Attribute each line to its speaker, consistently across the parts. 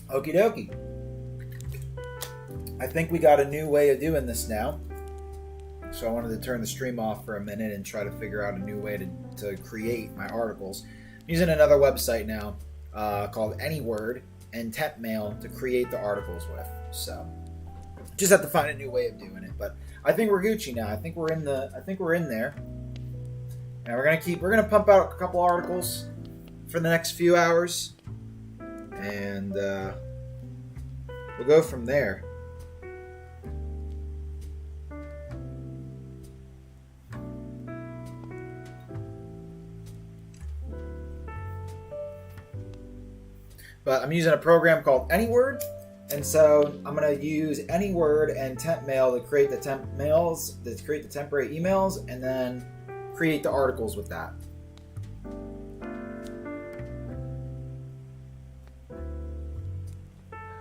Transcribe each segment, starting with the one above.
Speaker 1: Okie dokie. I think we got a new way of doing this now. So I wanted to turn the stream off for a minute and try to figure out a new way to create my articles. I'm using another website now called Anyword and Temp Mail to create the articles with. So just have to find a new way of doing it. But I think we're Gucci now. I think we're in there. And we're gonna pump out a couple articles for the next few hours. And we'll go from there. But I'm using a program called Anyword, and so I'm going to use Anyword and Temp Mail to create the temporary emails, and then create the articles with that.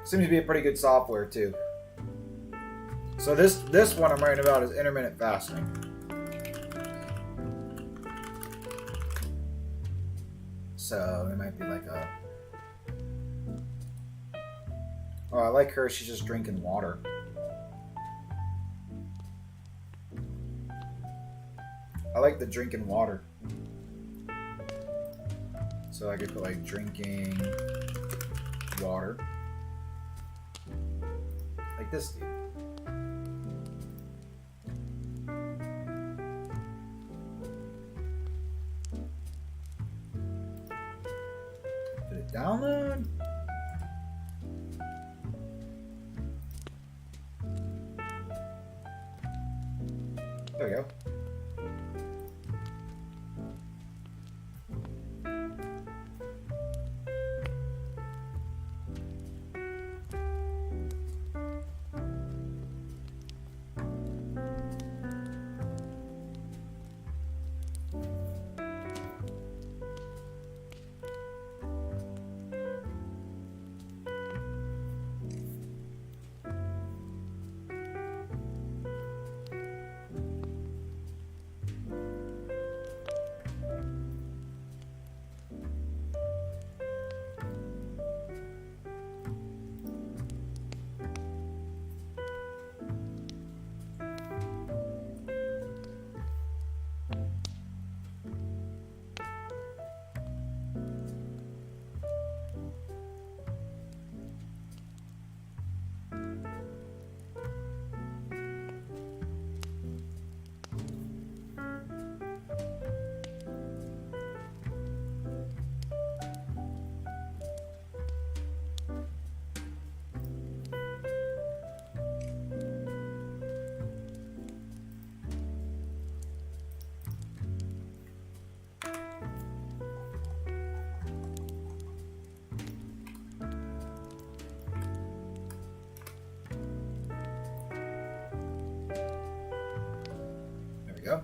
Speaker 1: Seems to be a pretty good software too. So this one I'm writing about is intermittent fasting. So it might be like a... Oh, I like her. She's just drinking water. I like the drinking water. So I could put like drinking water. Like this dude. Did it download? There we go. Go.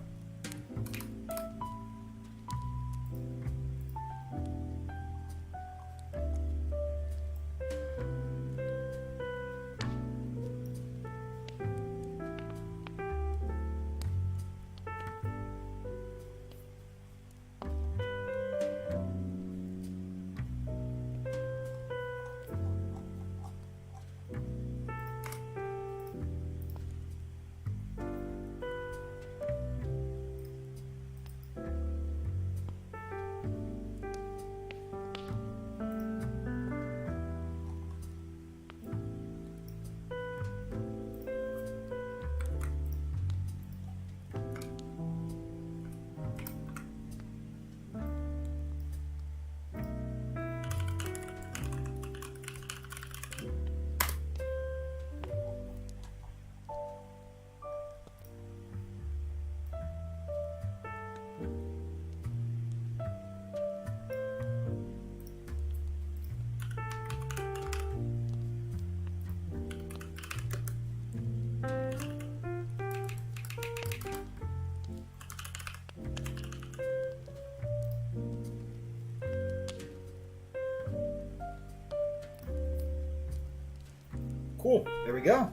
Speaker 1: Cool. There we go.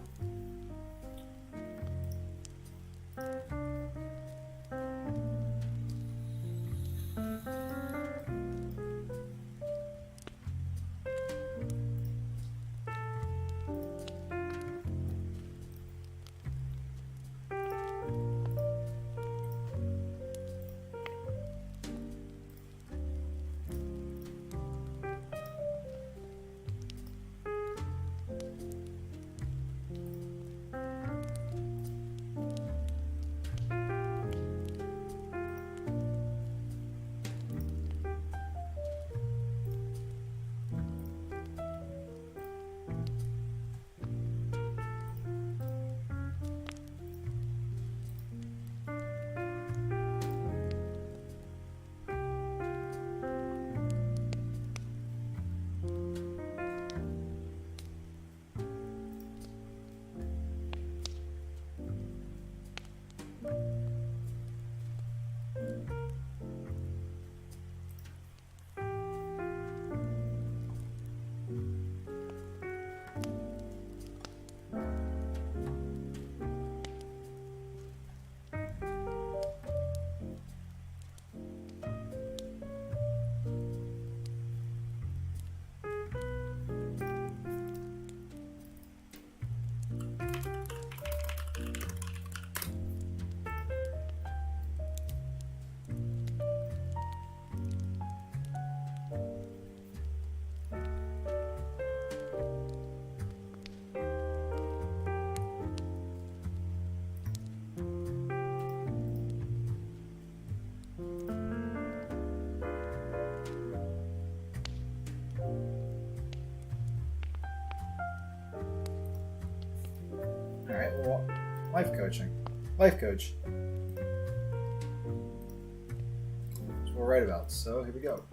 Speaker 1: right, well, life coaching. Life coach. That's what we're right about. So here we go.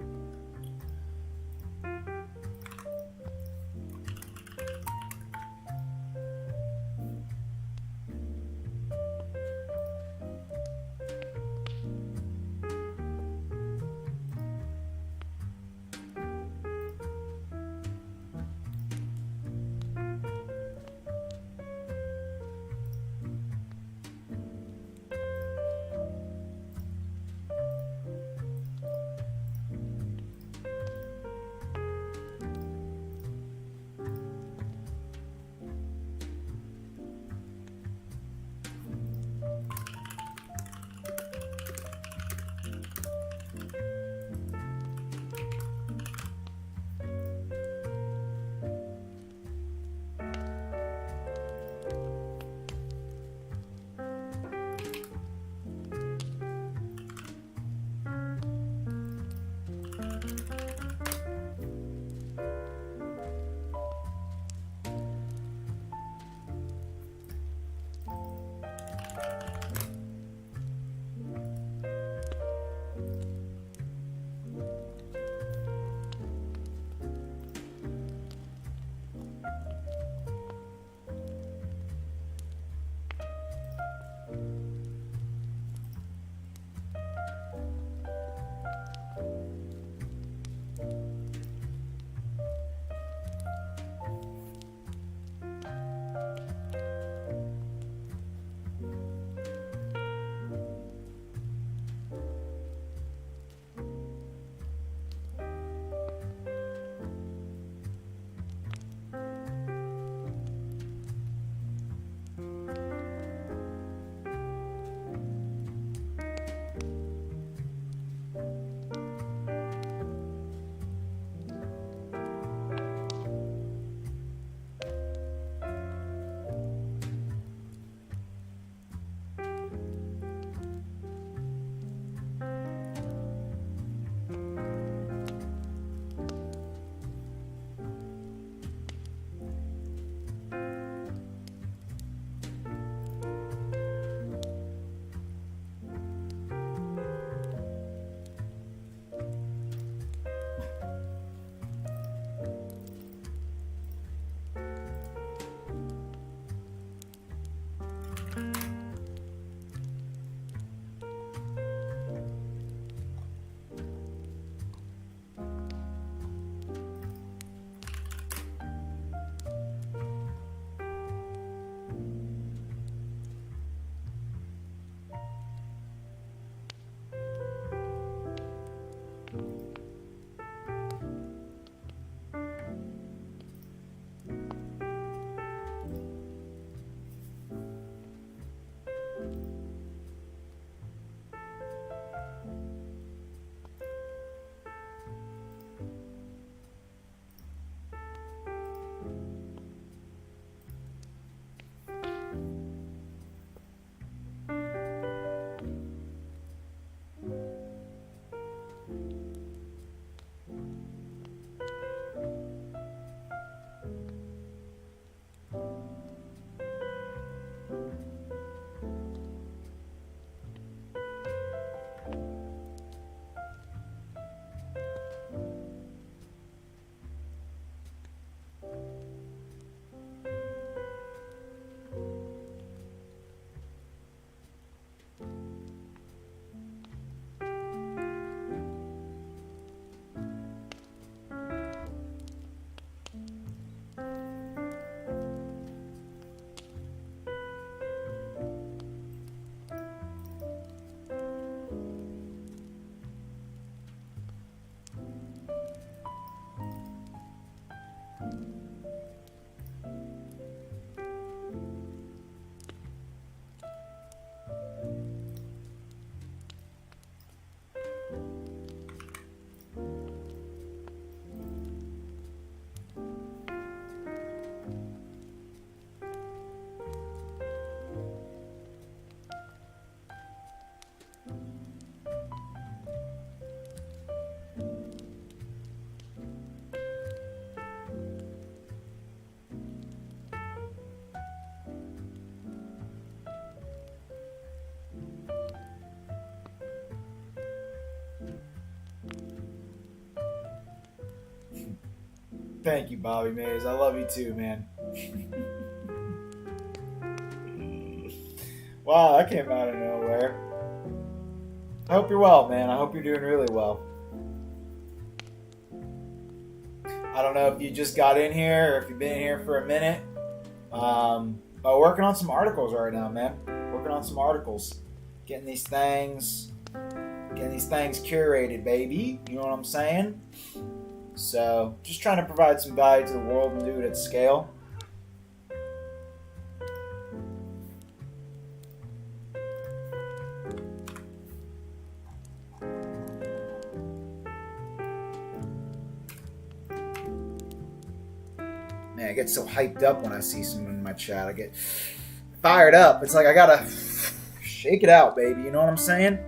Speaker 1: Thank you, Bobby Mays. I love you too, man. Wow, that came out of nowhere. I hope you're well, man. I hope you're doing really well. I don't know if you just got in here or if you've been here for a minute. But working on some articles right now, man. Working on some articles. Getting these things curated, baby. You know what I'm saying? So, just trying to provide some value to the world and do it at scale. Man, I get so hyped up when I see someone in my chat. I get fired up. It's like I gotta shake it out, baby. You know what I'm saying?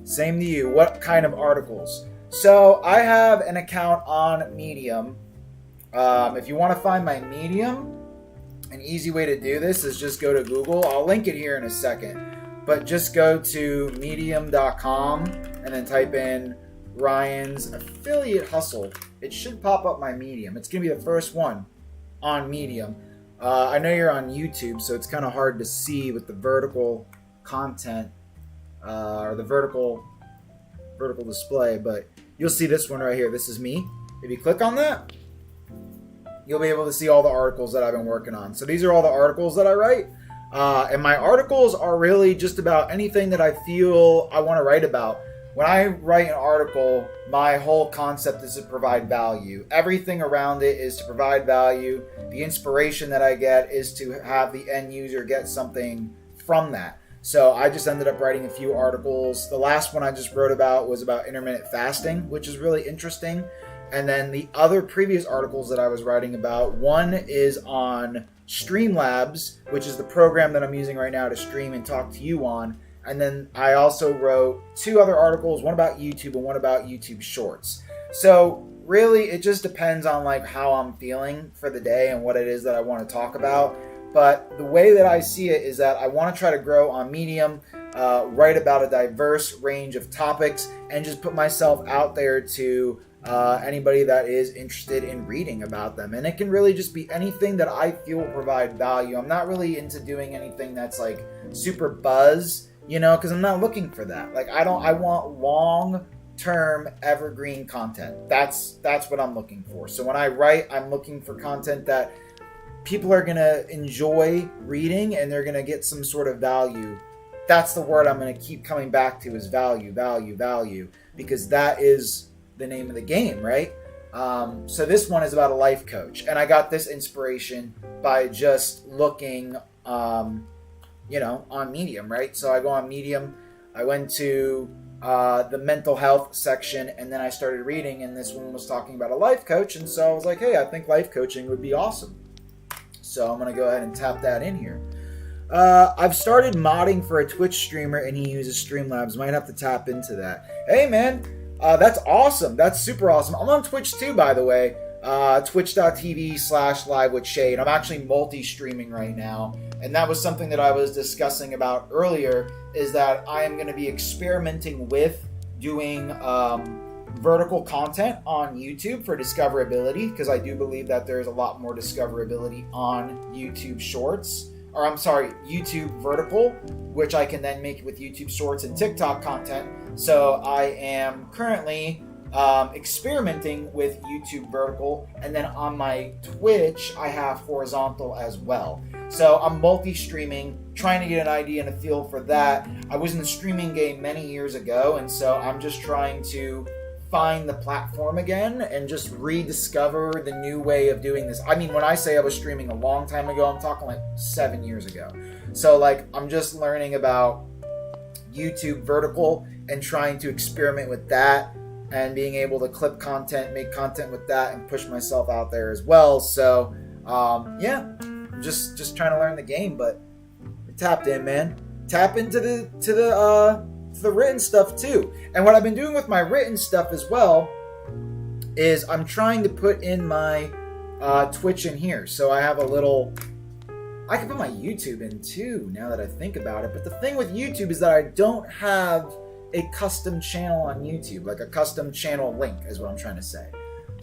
Speaker 1: Same to you. What kind of articles? So I have an account on Medium. If you want to find my Medium, an easy way to do this is just go to Google. I'll link it here in a second. But just go to medium.com and then type in Ryan's Affiliate Hustle. It should pop up my Medium. It's going to be the first one on Medium. I know you're on YouTube, so it's kind of hard to see with the vertical content or the vertical display, but you'll see this one right here. This is me. If you click on that, you'll be able to see all the articles that I've been working on. So these are all the articles that I write. And my articles are really just about anything that I feel I want to write about. When I write an article, my whole concept is to provide value. Everything around it is to provide value. The inspiration that I get is to have the end user get something from that. So I just ended up writing a few articles. The last one I just wrote about was about intermittent fasting, which is really interesting. And then the other previous articles that I was writing about, one is on Streamlabs, which is the program that I'm using right now to stream and talk to you on. And then I also wrote two other articles, one about YouTube and one about YouTube Shorts. So really, it just depends on like how I'm feeling for the day and what it is that I want to talk about. But the way that I see it is that I want to try to grow on Medium, write about a diverse range of topics, and just put myself out there to anybody that is interested in reading about them. And it can really just be anything that I feel will provide value. I'm not really into doing anything that's like super buzz, you know, because I'm not looking for that. Like I want long-term evergreen content. That's what I'm looking for. So when I write, I'm looking for content that people are going to enjoy reading and they're going to get some sort of value. That's the word I'm going to keep coming back to is value, value, value, because that is the name of the game, right? So this one is about a life coach. And I got this inspiration by just looking, on Medium, right? So I go on Medium. I went to the mental health section and then I started reading, and this one was talking about a life coach. And so I was like, hey, I think life coaching would be awesome. So I'm going to go ahead and tap that in here. I've started modding for a Twitch streamer and he uses Streamlabs. Might have to tap into that. Hey, man, that's awesome. That's super awesome. I'm on Twitch too, by the way. Twitch.tv/live with Shade. I'm actually multi-streaming right now. And that was something that I was discussing about earlier, is that I am going to be experimenting with doing vertical content on YouTube for discoverability, because I do believe that there's a lot more discoverability on YouTube Shorts, or I'm sorry, YouTube Vertical, which I can then make with YouTube Shorts and TikTok content. So I am currently experimenting with YouTube Vertical, and then on my Twitch I have horizontal as well. So I'm multi-streaming, trying to get an idea and a feel for that. I was in the streaming game many years ago, and so I'm just trying to find the platform again and just rediscover the new way of doing this. I mean, when I say I was streaming a long time ago, I'm talking like 7 years ago. So like I'm just learning about YouTube Vertical and trying to experiment with that and being able to clip content, make content with that, and push myself out there as well. So yeah, I'm just trying to learn the game, but tapped in, man. Tap into the written stuff too. And what I've been doing with my written stuff as well is I'm trying to put in my Twitch in here. So I have a little, I can put my YouTube in too now that I think about it. But the thing with YouTube is that I don't have a custom channel on YouTube, like a custom channel link is what I'm trying to say.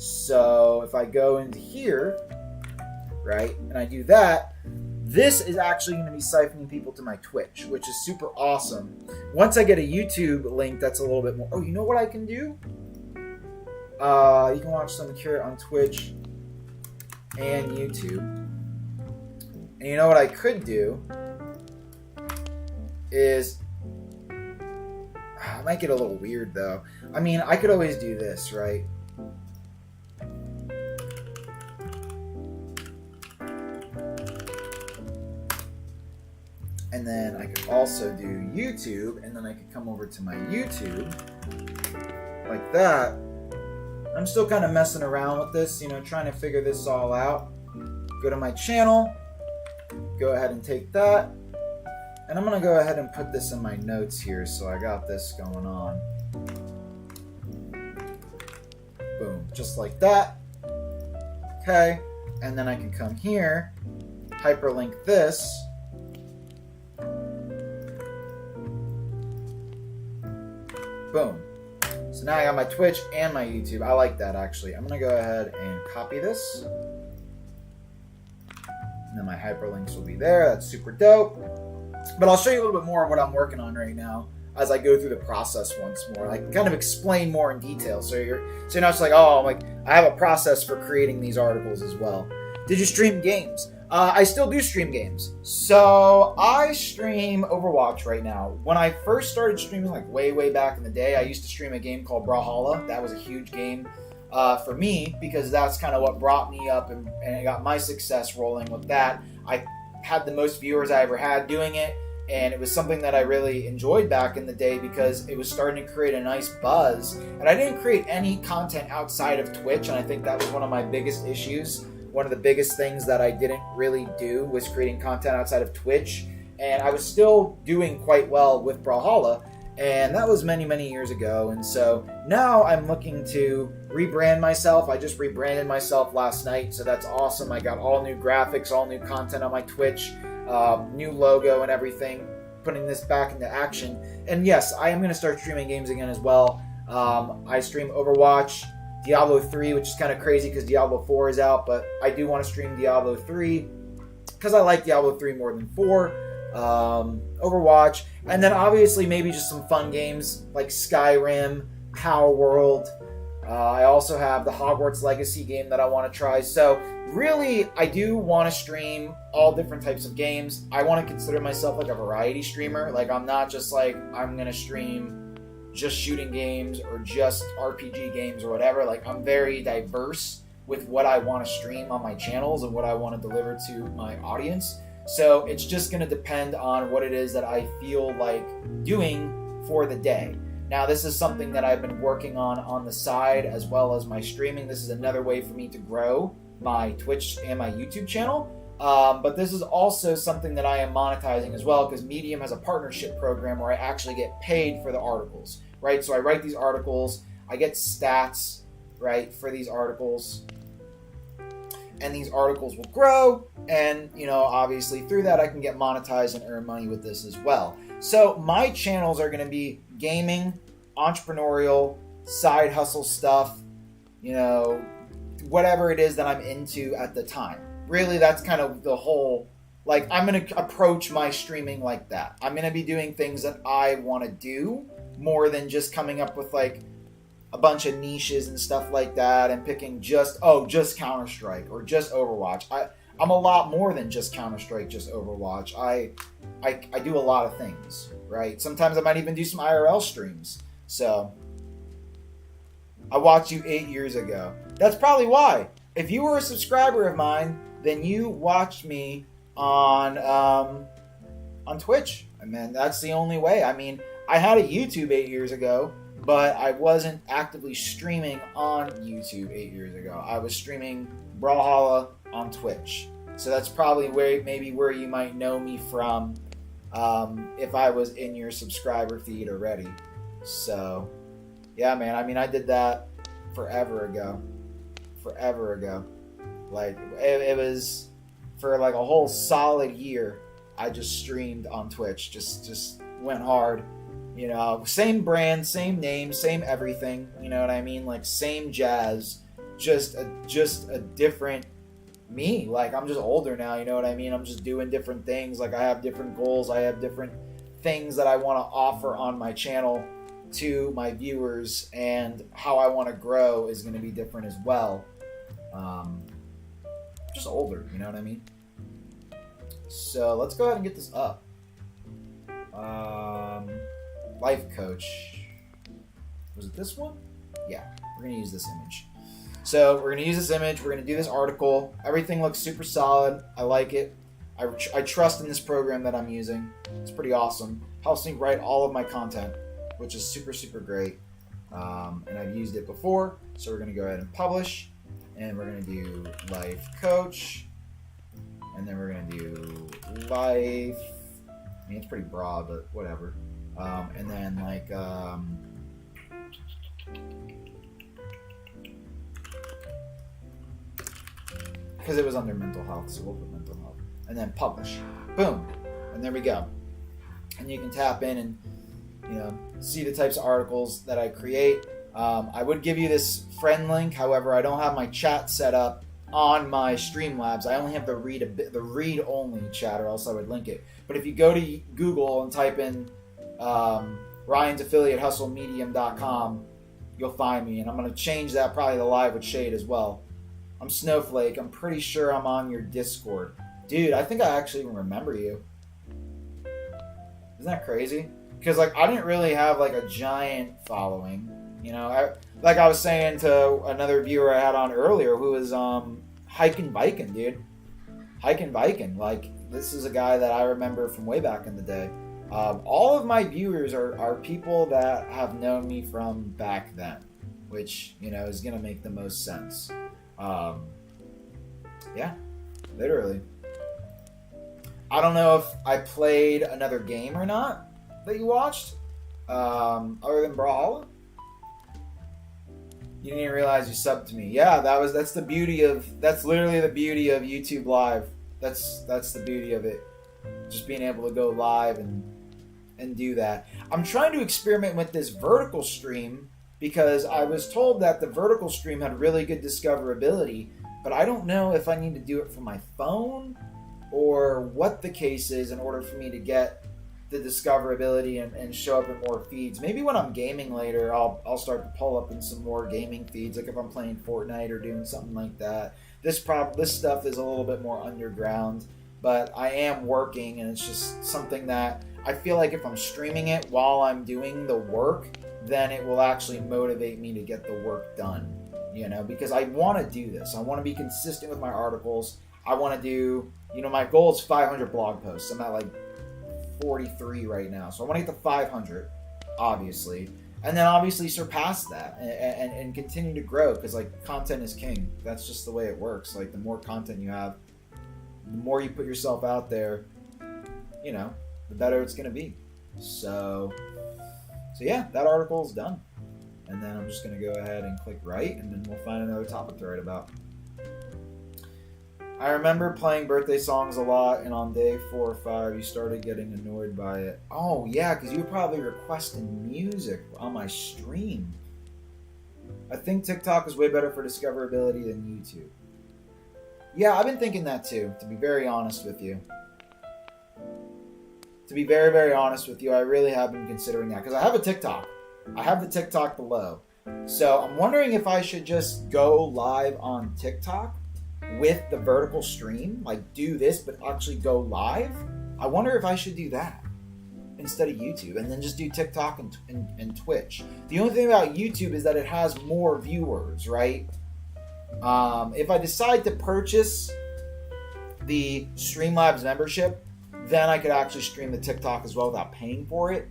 Speaker 1: So if I go into here, right, and I do that, this is actually going to be siphoning people to my Twitch, which is super awesome. Once I get a YouTube link that's a little bit more... Oh, you know what I can do? You can watch some Cure on Twitch and YouTube. And you know what I could do is... I might get a little weird, though. I mean, I could always do this, right? And then I could also do YouTube, and then I could come over to my YouTube, like that. I'm still kind of messing around with this, trying to figure this all out. Go to my channel, go ahead and take that, and I'm going to go ahead and put this in my notes here, so I got this going on. Boom, just like that. Okay, and then I can come here, hyperlink this, boom. So now I got my Twitch and my YouTube. I like that, actually. I'm going to go ahead and copy this. And then my hyperlinks will be there. That's super dope. But I'll show you a little bit more of what I'm working on right now as I go through the process once more. Like, kind of explain more in detail. So you're not just like, oh, I have a process for creating these articles as well. Did you stream games? I still do stream games. So I stream Overwatch right now. When I first started streaming, like way back in the day, I used to stream a game called Brawlhalla. That was a huge game for me because that's kind of what brought me up and it got my success rolling with that. I had the most viewers I ever had doing it, and it was something that I really enjoyed back in the day because it was starting to create a nice buzz. And I didn't create any content outside of Twitch, and I think that was one of my biggest issues. One of the biggest things that I didn't really do was creating content outside of Twitch, and I was still doing quite well with Brawlhalla, and that was many years ago. And so now I'm looking to rebrand myself. I just rebranded myself last night, so that's awesome. I got all new graphics, all new content on my Twitch, new logo and everything, putting this back into action. And yes, I am going to start streaming games again as well. I stream Overwatch, Diablo 3, which is kind of crazy because Diablo 4 is out, but I do want to stream Diablo 3 because I like Diablo 3 more than 4. Overwatch, and then obviously maybe just some fun games like Skyrim, Power World. I also have the Hogwarts Legacy game that I want to try. So really, I do want to stream all different types of games. I want to consider myself like a variety streamer. Like, I'm not just like, I'm going to stream just shooting games or just RPG games or whatever. Like, I'm very diverse with what I want to stream on my channels and what I want to deliver to my audience. So it's just going to depend on what it is that I feel like doing for the day. Now, this is something that I've been working on the side as well as my streaming. This is another way for me to grow my Twitch and my YouTube channel. But this is also something that I am monetizing as well, because Medium has a partnership program where I actually get paid for the articles, right? So I write these articles, I get stats, right, for these articles, and these articles will grow, and, obviously through that I can get monetized and earn money with this as well. So my channels are going to be gaming, entrepreneurial, side hustle stuff, whatever it is that I'm into at the time. Really, that's kind of the whole, I'm going to approach my streaming like that. I'm going to be doing things that I want to do more than just coming up with a bunch of niches and stuff like that and picking just Counter-Strike or just Overwatch. I'm a lot more than just Counter-Strike, just Overwatch. I do a lot of things, right? Sometimes I might even do some IRL streams. So, I watched you 8 years ago. That's probably why. If you were a subscriber of mine, then you watched me on Twitch. I mean, that's the only way. I mean, I had a YouTube 8 years ago, but I wasn't actively streaming on YouTube 8 years ago. I was streaming Brawlhalla on Twitch. So that's probably where you might know me from if I was in your subscriber feed already. So, yeah, man. I mean, I did that forever ago. It was for a whole solid year. I just streamed on Twitch. Just went hard. Same brand, same name, same everything. You know what I mean? Same jazz. just a different me. Like, I'm just older now, you know what I mean? I'm just doing different things. Like, I have different goals. I have different things that I want to offer on my channel to my viewers, and how I want to grow is going to be different as well. Just older, you know what I mean? So let's go ahead and get this up. Life coach. Was it this one? Yeah, we're going to use this image. So we're going to use this image. We're going to do this article. Everything looks super solid. I like it. I trust in this program that I'm using. It's pretty awesome. Helps me write all of my content, which is super, super great. And I've used it before. So we're going to go ahead and publish. And we're going to do life coach. And then we're going to do life. I mean, it's pretty broad, but whatever. And then like... because it was under mental health, so we'll put mental health. And then publish. Boom. And there we go. And you can tap in and, you know, see the types of articles that I create. I would give you this friend link. However, I don't have my chat set up on my Streamlabs. I only have the read-only chat, or else I would link it. But if you go to Google and type in Ryan's Affiliate Hustle Medium.com, you'll find me. And I'm going to change that probably to Live with Shade as well. I'm Snowflake. I'm pretty sure I'm on your Discord. Dude, I think I actually even remember you. Isn't that crazy? Because, like, I didn't really have, like, a giant following. You know, like I was saying to another viewer I had on earlier who was hiking biking, dude. Hiking biking. Like, this is a guy that I remember from way back in the day. All of my viewers are people that have known me from back then, which, you know, is going to make the most sense. Yeah, literally. I don't know if I played another game or not that you watched, other than Brawlhalla. You didn't even realize you subbed to me. Yeah, that's literally the beauty of YouTube Live. That's the beauty of it. Just being able to go live and do that. I'm trying to experiment with this vertical stream because I was told that the vertical stream had really good discoverability, but I don't know if I need to do it from my phone or what the case is in order for me to get the discoverability and show up in more feeds. Maybe when I'm gaming later, I'll start to pull up in some more gaming feeds, like if I'm playing Fortnite or doing something like that. This stuff is a little bit more underground, but I am working, and it's just something that I feel like if I'm streaming it while I'm doing the work, then it will actually motivate me to get the work done, you know, because I want to do this. I want to be consistent with my articles. I want to do, you know, my goal is 500 blog posts. I'm at like 43 right now. So I want to get to 500, obviously. And then obviously surpass that and continue to grow, because like content is king. That's just the way it works. Like the more content you have, the more you put yourself out there, you know, the better it's going to be. So yeah, that article is done. And then I'm just going to go ahead and click write, and then we'll find another topic to write about. I remember playing birthday songs a lot, and on day 4 or 5, you started getting annoyed by it. Oh, yeah, because you were probably requesting music on my stream. I think TikTok is way better for discoverability than YouTube. Yeah, I've been thinking that too, to be very honest with you. To be very, very honest with you, I really have been considering that, because I have a TikTok. I have the TikTok below. So I'm wondering if I should just go live on TikTok with the vertical stream, like do this but actually go live. I wonder if I should do that instead of YouTube, and then just do TikTok and Twitch. The only thing about YouTube is that it has more viewers, right? If I decide to purchase the Streamlabs membership, then I could actually stream the TikTok as well without paying for it.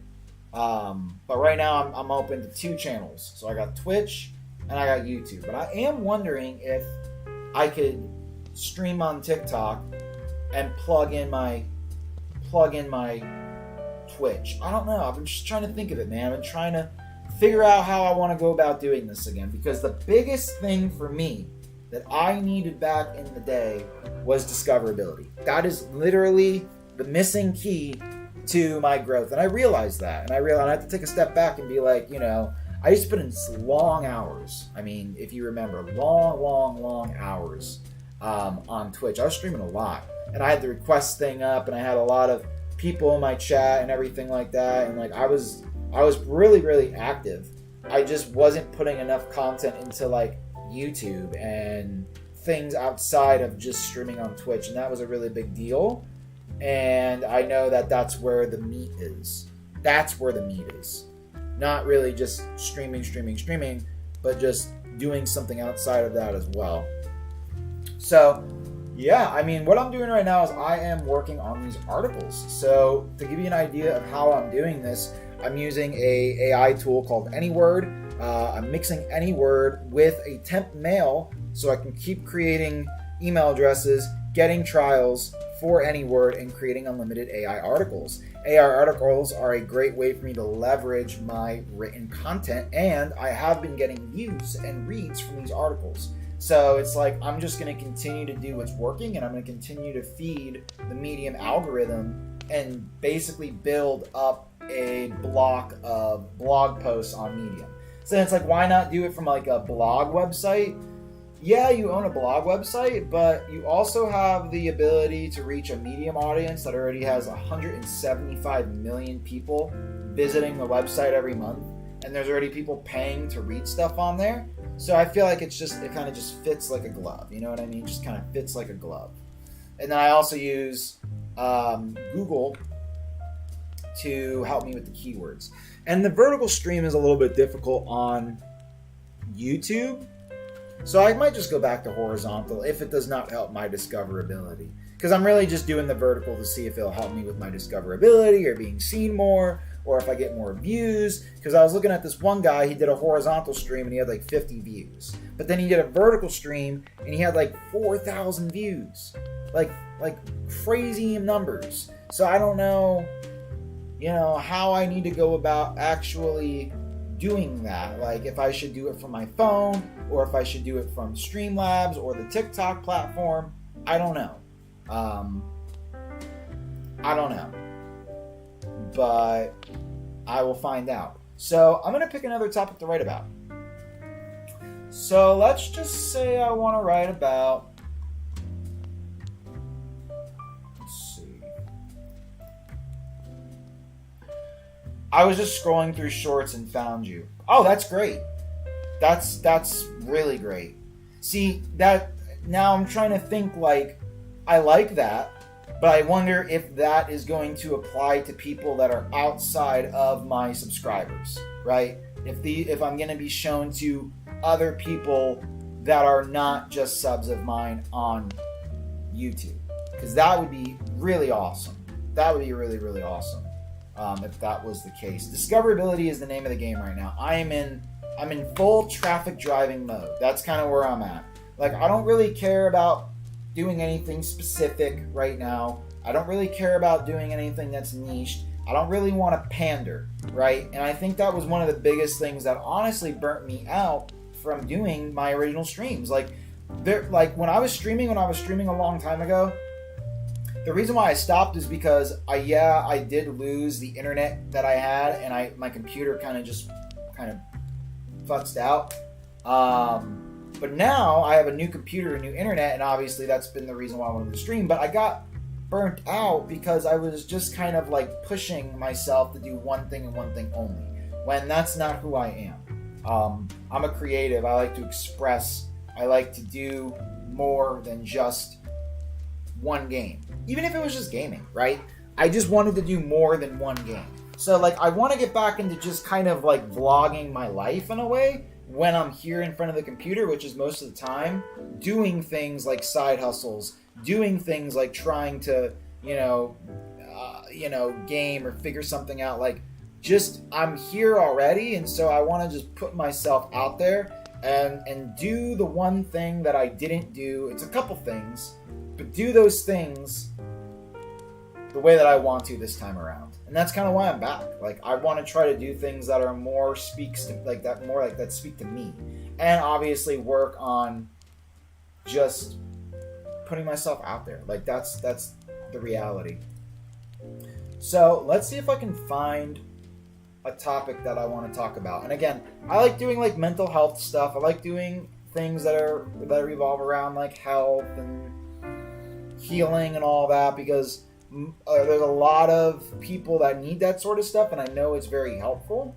Speaker 1: But right now I'm open to 2 channels. So I got Twitch and I got YouTube. But I am wondering if I could stream on TikTok and plug in my Twitch. I don't know. I've been just trying to think of it, man. I've been trying to figure out how I want to go about doing this again, because the biggest thing for me that I needed back in the day was discoverability. That is literally the missing key to my growth. And I realized that. And I had to take a step back and be like, you know, I used to put in long hours. I mean, if you remember, long hours on Twitch. I was streaming a lot, and I had the request thing up, and I had a lot of people in my chat and everything like that, and like I was really active. I just wasn't putting enough content into like YouTube and things outside of just streaming on Twitch, and that was a really big deal. And I know that that's where the meat is. That's where the meat is. Not really just streaming, but just doing something outside of that as well. So, yeah, I mean, what I'm doing right now is I am working on these articles. So, to give you an idea of how I'm doing this, I'm using a AI tool called AnyWord. I'm mixing AnyWord with a temp mail so I can keep creating email addresses, getting trials for AnyWord, and creating unlimited AI articles. AI articles are a great way for me to leverage my written content, and I have been getting views and reads from these articles. So it's like I'm just going to continue to do what's working, and I'm going to continue to feed the Medium algorithm and basically build up a block of blog posts on Medium. So it's like, why not do it from like a blog website? Yeah, you own a blog website, but you also have the ability to reach a Medium audience that already has 175 million people visiting the website every month, and there's already people paying to read stuff on there. So I feel like it kind of just fits like a glove. You know what I mean? Just kind of fits like a glove. And then I also use Google to help me with the keywords. And the vertical stream is a little bit difficult on YouTube. So I might just go back to horizontal if it does not help my discoverability. Because I'm really just doing the vertical to see if it'll help me with my discoverability or being seen more, or if I get more views. Because I was looking at this one guy, he did a horizontal stream and he had like 50 views. But then he did a vertical stream and he had like 4,000 views. Like crazy numbers. So I don't know, how I need to go about actually doing that. Like if I should do it from my phone, or if I should do it from Streamlabs or the TikTok platform. I don't know. But I will find out. So I'm going to pick another topic to write about. So let's just say I want to write about, let's see. I was just scrolling through shorts and found you. Oh, that's great. That's really great. See, that now I'm trying to think, like, I like that, but I wonder if that is going to apply to people that are outside of my subscribers, right? If I'm going to be shown to other people that are not just subs of mine on YouTube, because that would be really awesome. That would be really, really awesome if that was the case. Discoverability is the name of the game right now. I'm in full traffic driving mode. That's kind of where I'm at. Like, I don't really care about doing anything specific right now. I don't really care about doing anything that's niched. I don't really want to pander, right? And I think that was one of the biggest things that honestly burnt me out from doing my original streams. Like when I was streaming a long time ago, the reason why I stopped is because I did lose the internet that I had, and my computer kind of futzed out. But now I have a new computer, a new internet, and obviously that's been the reason why I wanted to stream. But I got burnt out because I was just kind of like pushing myself to do one thing and one thing only, when that's not who I am. I'm a creative. I like to express. I like to do more than just one game, even if it was just gaming, right? I just wanted to do more than one game. So like I want to get back into just kind of like vlogging my life in a way when I'm here in front of the computer, which is most of the time, doing things like side hustles, doing things like trying to, game or figure something out. Like, just I'm here already, and so I want to just put myself out there and do the one thing that I didn't do. It's a couple things, but do those things the way that I want to this time around. And that's kind of why I'm back. Like, I want to try to do things that are more speak to me. And obviously work on just putting myself out there. Like, that's the reality. So let's see if I can find a topic that I want to talk about. And again, I like doing like mental health stuff. I like doing things that revolve around like health and healing and all that, because there's a lot of people that need that sort of stuff, and I know it's very helpful.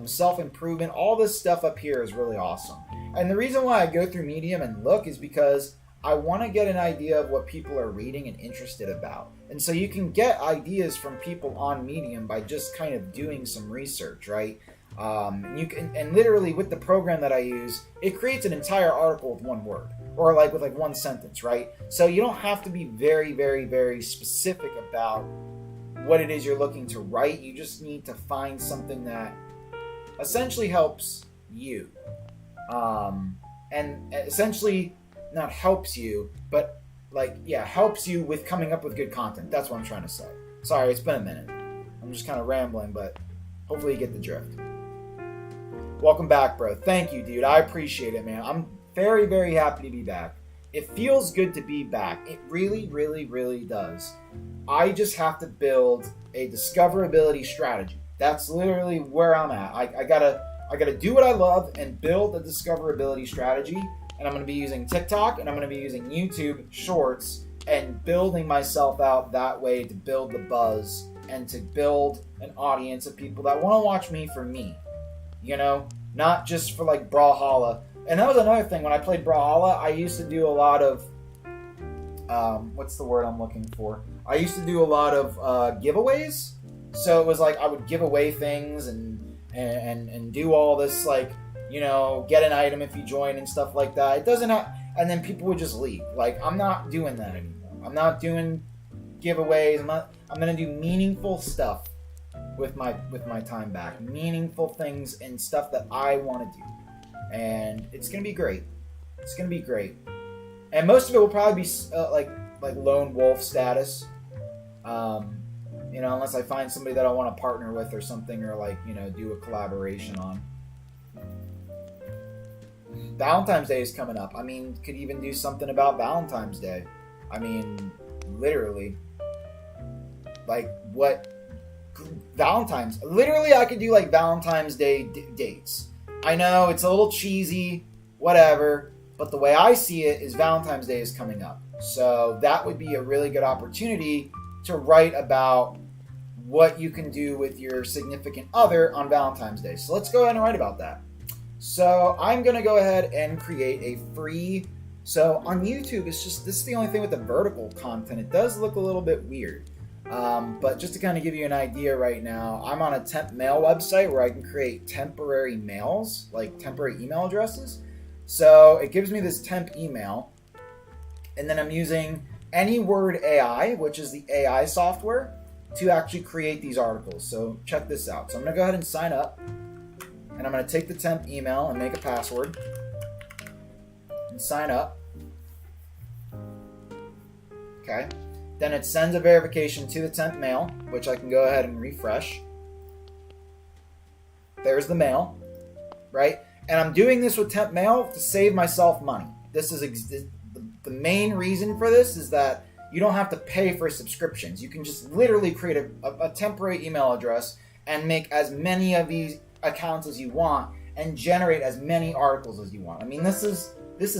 Speaker 1: Self-improvement, all this stuff up here is really awesome. And the reason why I go through Medium and look is because I want to get an idea of what people are reading and interested about. And so you can get ideas from people on Medium by just kind of doing some research, right? And literally with the program that I use, it creates an entire article with one word, or like with like one sentence, right? So you don't have to be very, very, very specific about what it is you're looking to write. You just need to find something that essentially helps you. And essentially not helps you, but helps you with coming up with good content. That's what I'm trying to say. Sorry, it's been a minute. I'm just kind of rambling, but hopefully you get the drift. Welcome back, bro. Thank you, dude. I appreciate it, man. I'm very, very happy to be back. It feels good to be back. It really, really, really does. I just have to build a discoverability strategy. That's literally where I'm at. I gotta do what I love and build a discoverability strategy. And I'm going to be using TikTok, and I'm going to be using YouTube Shorts, and building myself out that way to build the buzz and to build an audience of people that want to watch me for me. You know, not just for like Brawlhalla. And that was another thing. When I played Brawlhalla, I used to do a lot of what's the word I'm looking for? I used to do a lot of giveaways. So it was like I would give away things and do all this, like, you know, get an item if you join and stuff like that. It doesn't have, and then people would just leave. Like, I'm not doing that anymore. I'm not doing giveaways. I'm gonna do meaningful stuff with my time back. Meaningful things and stuff that I want to do. And it's gonna be great. It's gonna be great. And most of it will probably be like lone wolf status. You know, unless I find somebody that I want to partner with or something, or like, you know, do a collaboration on. Valentine's Day is coming up. I mean, could even do something about Valentine's Day. I mean, literally. Like, what? Valentine's. Literally, I could do, like, Valentine's Day dates. I know, it's a little cheesy, whatever. But the way I see it is Valentine's Day is coming up. So that would be a really good opportunity to write about what you can do with your significant other on Valentine's Day. So let's go ahead and write about that. So I'm going to go ahead and create a free... So on YouTube, it's just... This is the only thing with the vertical content. It does look a little bit weird. But just to kind of give you an idea right now, I'm on a temp mail website where I can create temporary mails, like temporary email addresses. So it gives me this temp email. And then I'm using AnyWord AI, which is the AI software, to actually create these articles. So check this out. So I'm going to go ahead and sign up. And I'm going to take the temp email and make a password. And sign up. Okay. Then it sends a verification to the temp mail, which I can go ahead and refresh. There's the mail, right? And I'm doing this with temp mail to save myself money. This is the main reason for this is that you don't have to pay for subscriptions. You can just literally create a temporary email address and make as many of these accounts as you want and generate as many articles as you want. I mean, this is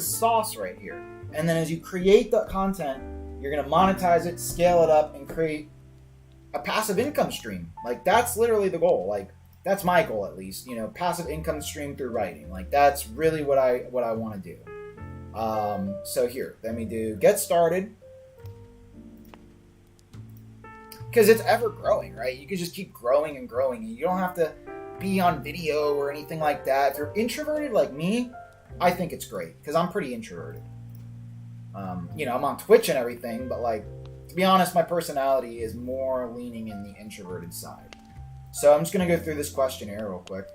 Speaker 1: sauce right here. And then as you create the content, you're going to monetize it, scale it up, and create a passive income stream. Like, that's literally the goal. Like, that's my goal, at least. You know, passive income stream through writing. Like, that's really what I want to do. So here, let me do get started. Because it's ever growing, right? You can just keep growing and growing. And you don't have to be on video or anything like that. If you're introverted like me, I think it's great. Because I'm pretty introverted. You know, I'm on Twitch and everything, but like, to be honest, my personality is more leaning in the introverted side. So I'm just going to go through this questionnaire real quick.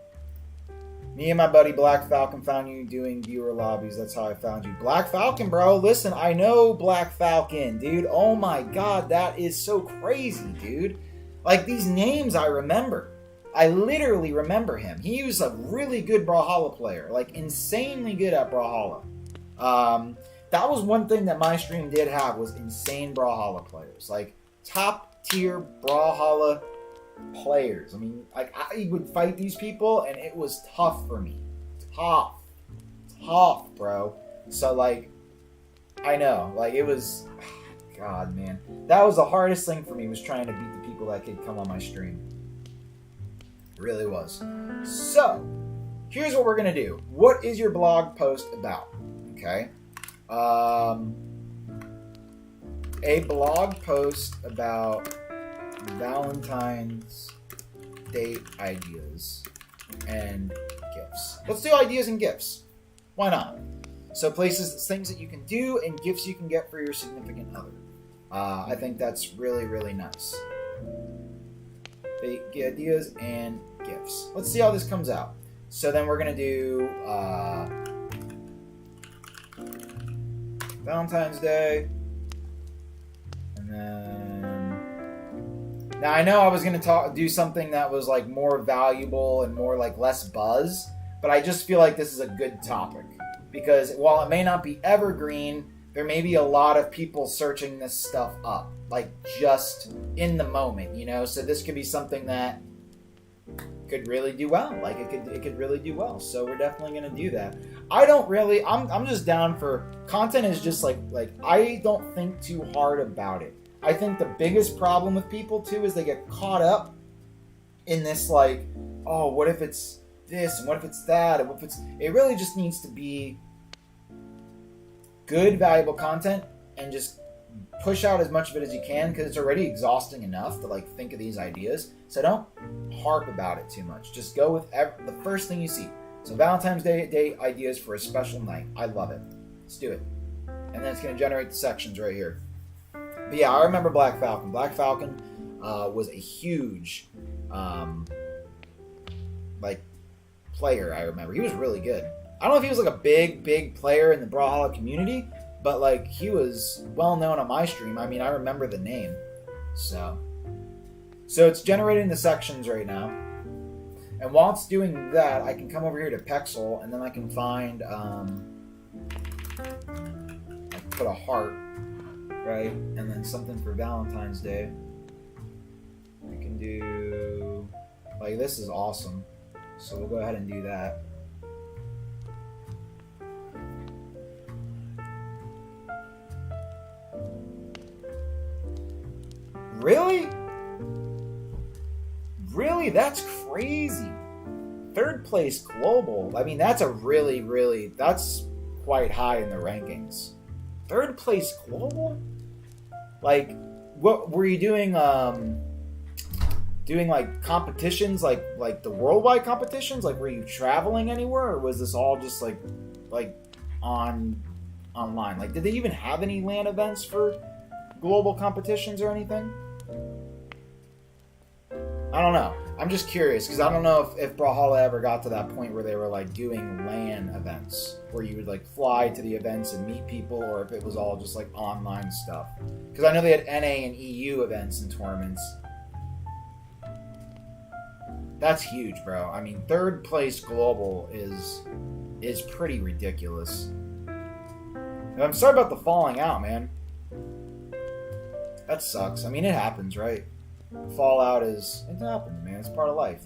Speaker 1: Me and my buddy Black Falcon found you doing viewer lobbies. That's how I found you. Black Falcon, bro. Listen, I know Black Falcon, dude. Oh my god, that is so crazy, dude. Like, these names I remember. I literally remember him. He was a really good Brawlhalla player. Like, insanely good at Brawlhalla. That was one thing that my stream did have, was insane Brawlhalla players. Like, top tier Brawlhalla players. I mean, like, I would fight these people, and it was tough for me. Tough, bro. So, like, I know, like, it was, God, man. That was the hardest thing for me, was trying to beat the people that could come on my stream. It really was. So, here's what we're going to do. What is your blog post about? Okay. A blog post about Valentine's Day ideas and gifts. Let's do ideas and gifts. Why not? So things that you can do and gifts you can get for your significant other. I think that's really, really nice. The ideas and gifts. Let's see how this comes out. So then we're going to do Valentine's Day. And then... Now, I know I was going to do something that was like more valuable and more like less buzz, but I just feel like this is a good topic. Because while it may not be evergreen, there may be a lot of people searching this stuff up, like just in the moment, you know? So this could be something that could really do well. Like it could really do well. So we're definitely going to do that. I'm just down for content is just like I don't think too hard about it. I think the biggest problem with people too is they get caught up in this like, oh, what if it's this and what if it's that and what if it really just needs to be good, valuable content and just push out as much of it as you can, because it's already exhausting enough to like think of these ideas. So don't harp about it too much. Just go with the first thing you see. So Valentine's Day ideas for a special night. I love it. Let's do it. And then it's going to generate the sections right here. But yeah, I remember Black Falcon. Black Falcon was a huge player, I remember. He was really good. I don't know if he was like a big player in the Brawlhalla community, but like he was well known on my stream. I mean, I remember the name. So it's generating the sections right now. And while it's doing that, I can come over here to Pexel, and then I can find I put a heart, right? And then something for Valentine's Day. I can do like this is awesome. So we'll go ahead and do that. Really? Really? That's crazy. Third place global. I mean, that's that's quite high in the rankings. Third place global? Like, what were you doing? Doing like competitions, like the worldwide competitions? Like, were you traveling anywhere, or was this all just like online? Like, did they even have any LAN events for global competitions or anything? I don't know. I'm just curious, because I don't know if Brawlhalla ever got to that point where they were like doing LAN events, where you would like fly to the events and meet people, or if it was all just like online stuff. Because I know they had NA and EU events and tournaments. That's huge, bro. I mean, third place global is pretty ridiculous. And I'm sorry about the falling out, man. That sucks. I mean, it happens, right? Fallout it happens, man. It's part of life.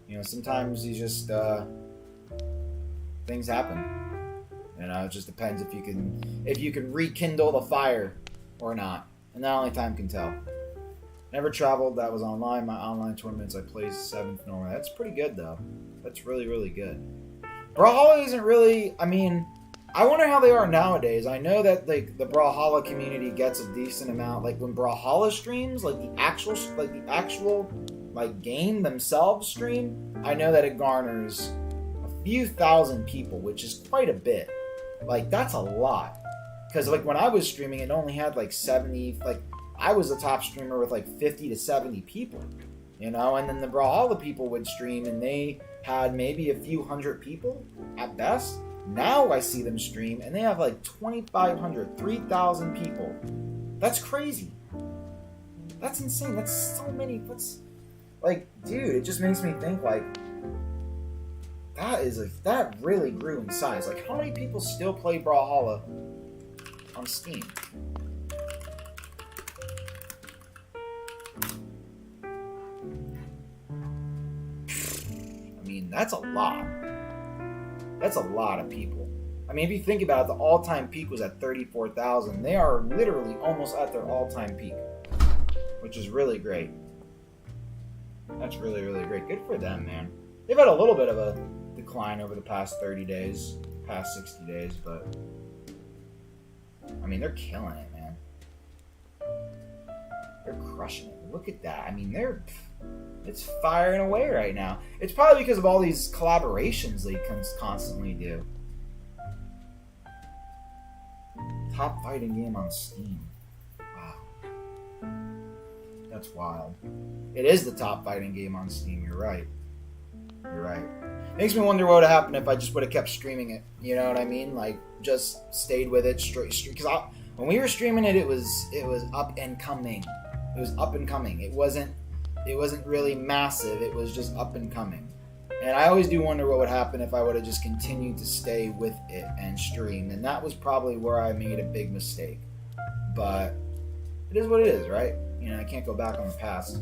Speaker 1: You know, sometimes you just things happen. You know, it just depends if you can rekindle the fire or not. And that only time can tell. Never traveled. That was online. My online tournaments, I placed 7th normally. That's pretty good, though. That's really, really good. Brawlhalla isn't really... I mean, I wonder how they are nowadays. I know that the Brawlhalla community gets a decent amount. Like, when Brawlhalla streams, like the actual game themselves stream, I know that it garners a few thousand people, which is quite a bit. Like, that's a lot. Because, like, when I was streaming, it only had, like, 70... Like, I was a top streamer with like 50 to 70 people, you know, and then the Brawlhalla people would stream and they had maybe a few hundred people at best. Now I see them stream and they have like 2,500, 3,000 people. That's crazy. That's insane. That's so many. That's like, dude, it just makes me think like that really grew in size. Like, how many people still play Brawlhalla on Steam? That's a lot. That's a lot of people. I mean, if you think about it, the all-time peak was at 34,000. They are literally almost at their all-time peak, which is really great. That's really, really great. Good for them, man. They've had a little bit of a decline over the past 30 days, past 60 days, but I mean, they're killing it, man. They're crushing it. Look at that. I mean, it's firing away right now. It's probably because of all these collaborations they constantly do. Top fighting game on Steam. Wow. That's wild. It is the top fighting game on Steam. You're right. You're right. Makes me wonder what would have happened if I just would have kept streaming it. You know what I mean? Like, just stayed with it straight. Because when we were streaming it, it was up and coming. It was up and coming. It wasn't really massive. It was just up and coming. And I always do wonder what would happen if I would have just continued to stay with it and stream. And that was probably where I made a big mistake. But it is what it is, right? You know, I can't go back on the past.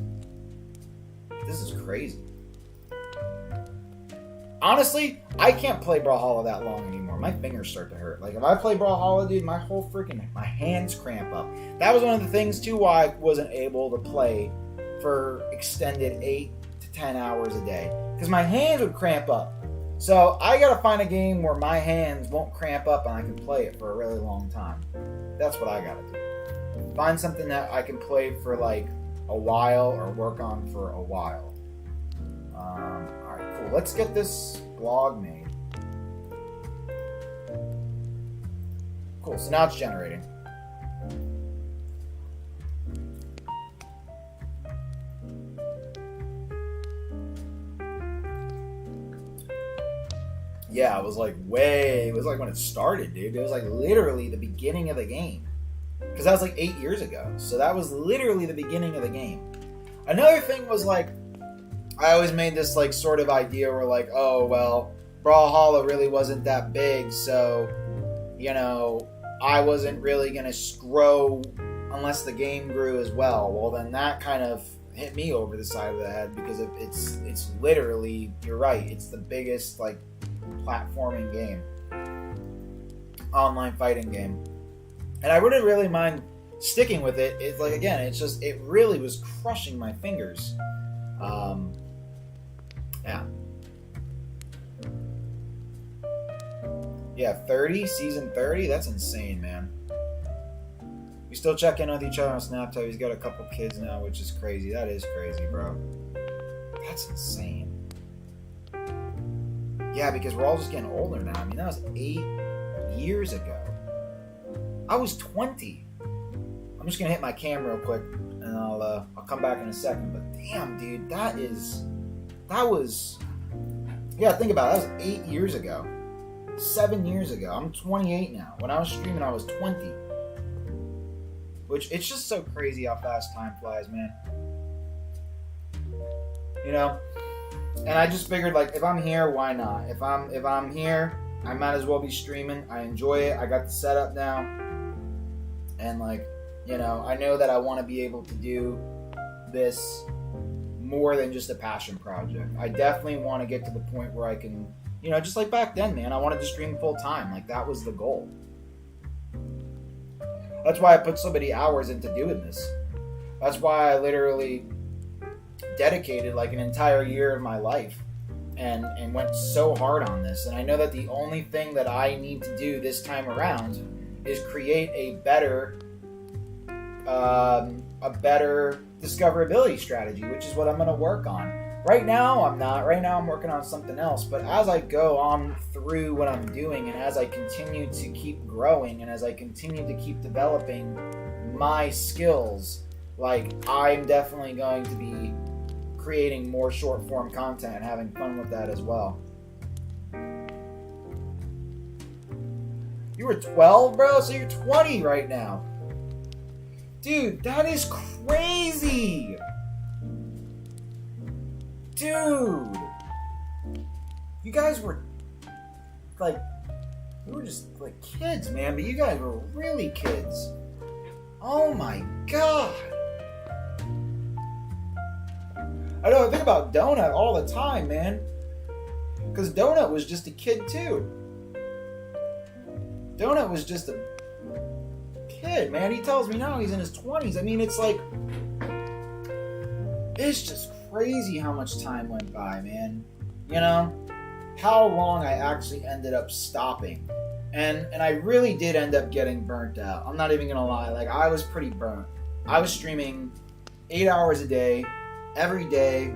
Speaker 1: This is crazy. Honestly, I can't play Brawlhalla that long anymore. My fingers start to hurt. Like, if I play Brawlhalla, dude, my hands cramp up. That was one of the things, too, why I wasn't able to play for extended 8 to 10 hours a day. Because my hands would cramp up. So, I gotta find a game where my hands won't cramp up and I can play it for a really long time. That's what I gotta do. Find something that I can play for, like, a while or work on for a while. Alright, cool. Let's get this blog made. Cool, so now it's generating. Yeah, it was like when it started, dude. It was like literally the beginning of the game. Because that was like 8 years ago. So that was literally the beginning of the game. Another thing was like, I always made this like sort of idea where like, oh, well, Brawlhalla really wasn't that big. So, you know, I wasn't really going to grow unless the game grew as well. Well, then that kind of hit me over the side of the head because it's literally, you're right, it's the biggest like platforming game. Online fighting game. And I wouldn't really mind sticking with it. It's like, again, it really was crushing my fingers. Yeah, 30, season 30, that's insane, man. We still check in with each other on Snapchat. He's got a couple kids now, which is crazy. That is crazy, bro. That's insane. Yeah, because we're all just getting older now. I mean, that was 8 years ago. I was 20. I'm just gonna hit my camera real quick, and I'll come back in a second. But damn, dude, that was. Yeah, think about it. That was 8 years ago. 7 years ago. I'm 28 now. When I was streaming, I was 20. Which, it's just so crazy how fast time flies, man. You know? And I just figured, like, if I'm here, why not? If I'm here, I might as well be streaming. I enjoy it. I got the setup now. And, like, you know, I know that I want to be able to do this more than just a passion project. I definitely want to get to the point where I can, you know, just like back then, man, I wanted to stream full time. Like, that was the goal. That's why I put so many hours into doing this. That's why I literally dedicated like an entire year of my life and went so hard on this. And I know that the only thing that I need to do this time around is create a better discoverability strategy, which is what I'm going to work on. Right now, I'm not. Right now, I'm working on something else. But as I go on through what I'm doing, and as I continue to keep growing, and as I continue to keep developing my skills, like, I'm definitely going to be creating more short-form content and having fun with that as well. You were 12, bro? So you're 20 right now. Dude, that is crazy! Dude! You guys were, like, you were just, like, kids, man, but you guys were really kids. Oh my god! I know, I think about Donut all the time, man. Because Donut was just a kid too. Donut was just a kid, man. He tells me now he's in his 20s. I mean, it's like, it's just crazy how much time went by, man. You know, how long I actually ended up stopping. And I really did end up getting burnt out. I'm not even gonna lie. Like, I was pretty burnt. I was streaming 8 hours a day, every day,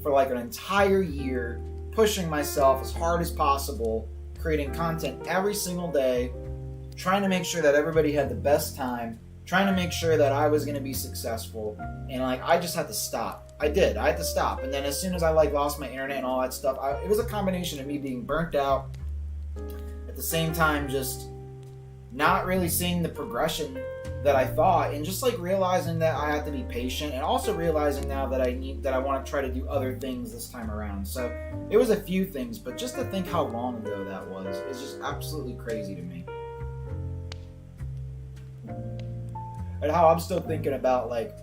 Speaker 1: for like an entire year, pushing myself as hard as possible, creating content every single day, trying to make sure that everybody had the best time, trying to make sure that I was going to be successful. And like, I just had to stop. I had to stop. And then as soon as I like lost my internet and all that stuff, it was a combination of me being burnt out, at the same time just not really seeing the progression that I thought, and just like realizing that I had to be patient, and also realizing now that I want to try to do other things this time around. So it was a few things, but just to think how long ago that was is just absolutely crazy to me. And how I'm still thinking about like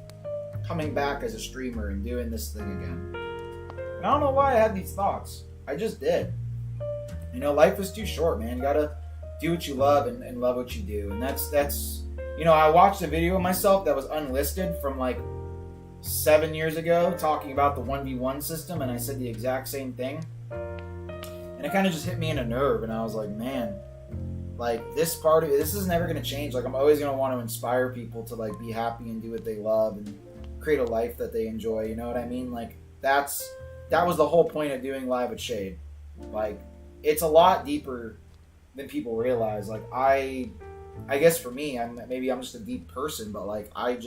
Speaker 1: coming back as a streamer and doing this thing again. And I don't know why I had these thoughts. I just did. You know, life is too short, man. You gotta do what you love and love what you do. And that's you know, I watched a video of myself that was unlisted from like 7 years ago talking about the 1v1 system, and I said the exact same thing. And it kind of just hit me in a nerve, and I was like, man, like this is never going to change. Like, I'm always going to want to inspire people to like be happy and do what they love and create a life that they enjoy. You know what I mean? Like, that was the whole point of doing Live at Shade. Like, it's a lot deeper than people realize. Like, I guess for me, maybe I'm just a deep person, but like I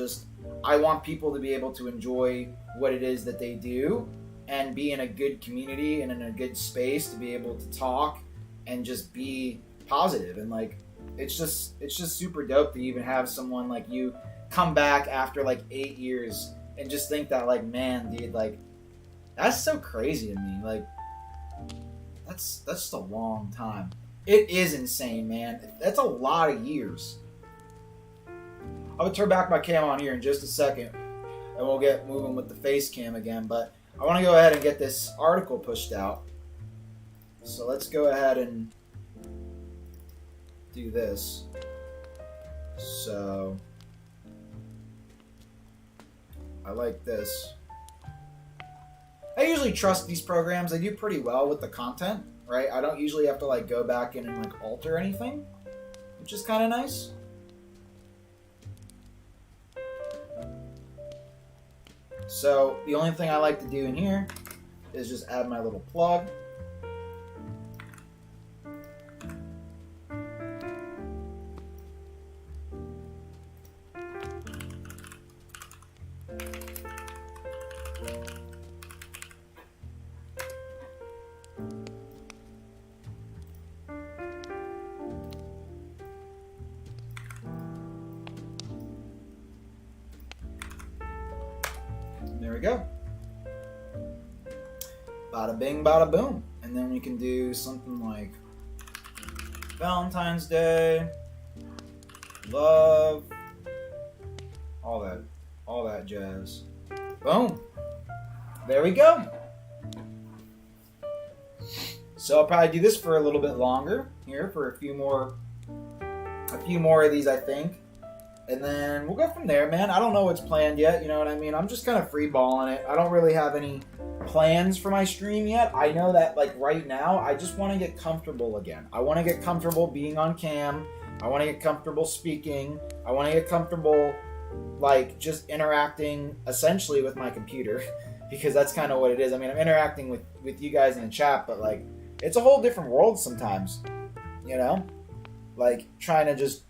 Speaker 1: want people to be able to enjoy what it is that they do and be in a good community and in a good space to be able to talk and just be positive. And like, it's just super dope to even have someone like you come back after like 8 years and just think that, like, man, dude, like, that's so crazy to me. Like, that's just a long time. It is insane, man. That's a lot of years. I'm going to turn back my cam on here in just a second, and we'll get moving with the face cam again. But I want to go ahead and get this article pushed out. So let's go ahead and do this. So I like this. I usually trust these programs. They do pretty well with the content. Right? I don't usually have to like go back in and like alter anything, which is kind of nice. So the only thing I like to do in here is just add my little plug. There we go. Bada bing, bada boom. And then we can do something like Valentine's Day, love, all that jazz. Boom. There we go. So I'll probably do this for a little bit longer here, for a few more of these, I think. And then we'll go from there, man. I don't know what's planned yet, you know what I mean? I'm just kind of free-balling it. I don't really have any plans for my stream yet. I know that, like, right now, I just want to get comfortable again. I want to get comfortable being on cam. I want to get comfortable speaking. I want to get comfortable, like, just interacting, essentially, with my computer. Because that's kind of what it is. I mean, I'm interacting with you guys in the chat, but, like, it's a whole different world sometimes, you know? Like, trying to just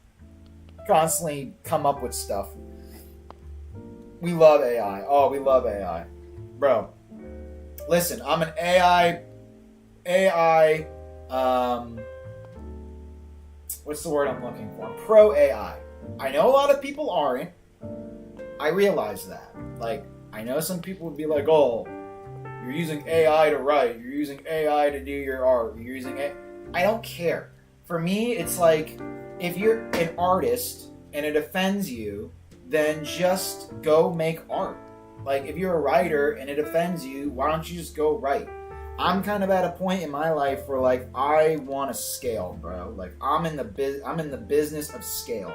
Speaker 1: constantly come up with stuff. We love AI. Oh, we love AI. Bro, listen, I'm an AI, what's the word I'm looking for? Pro AI. I know a lot of people aren't. I realize that. Like, I know some people would be like, oh, you're using AI to write. You're using AI to do your art. You're using it. I don't care. For me, it's like, if you're an artist and it offends you, then just go make art. Like, if you're a writer and it offends you, why don't you just go write? I'm kind of at a point in my life where like I want to scale, bro. Like I'm in the business of scale.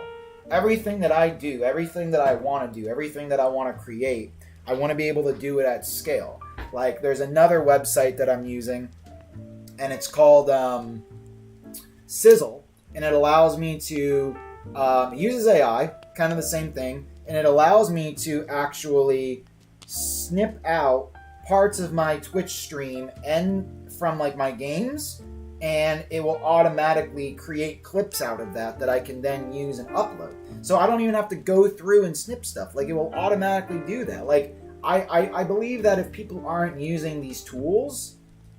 Speaker 1: Everything that I do, everything that I want to do, everything that I want to create, I want to be able to do it at scale. Like there's another website that I'm using, and it's called Sizzle, and it allows me to uses AI, kind of the same thing, and it allows me to actually snip out parts of my Twitch stream and from like my games, and it will automatically create clips out of that I can then use and upload. So I don't even have to go through and snip stuff. Like it will automatically do that. Like I believe that if people aren't using these tools,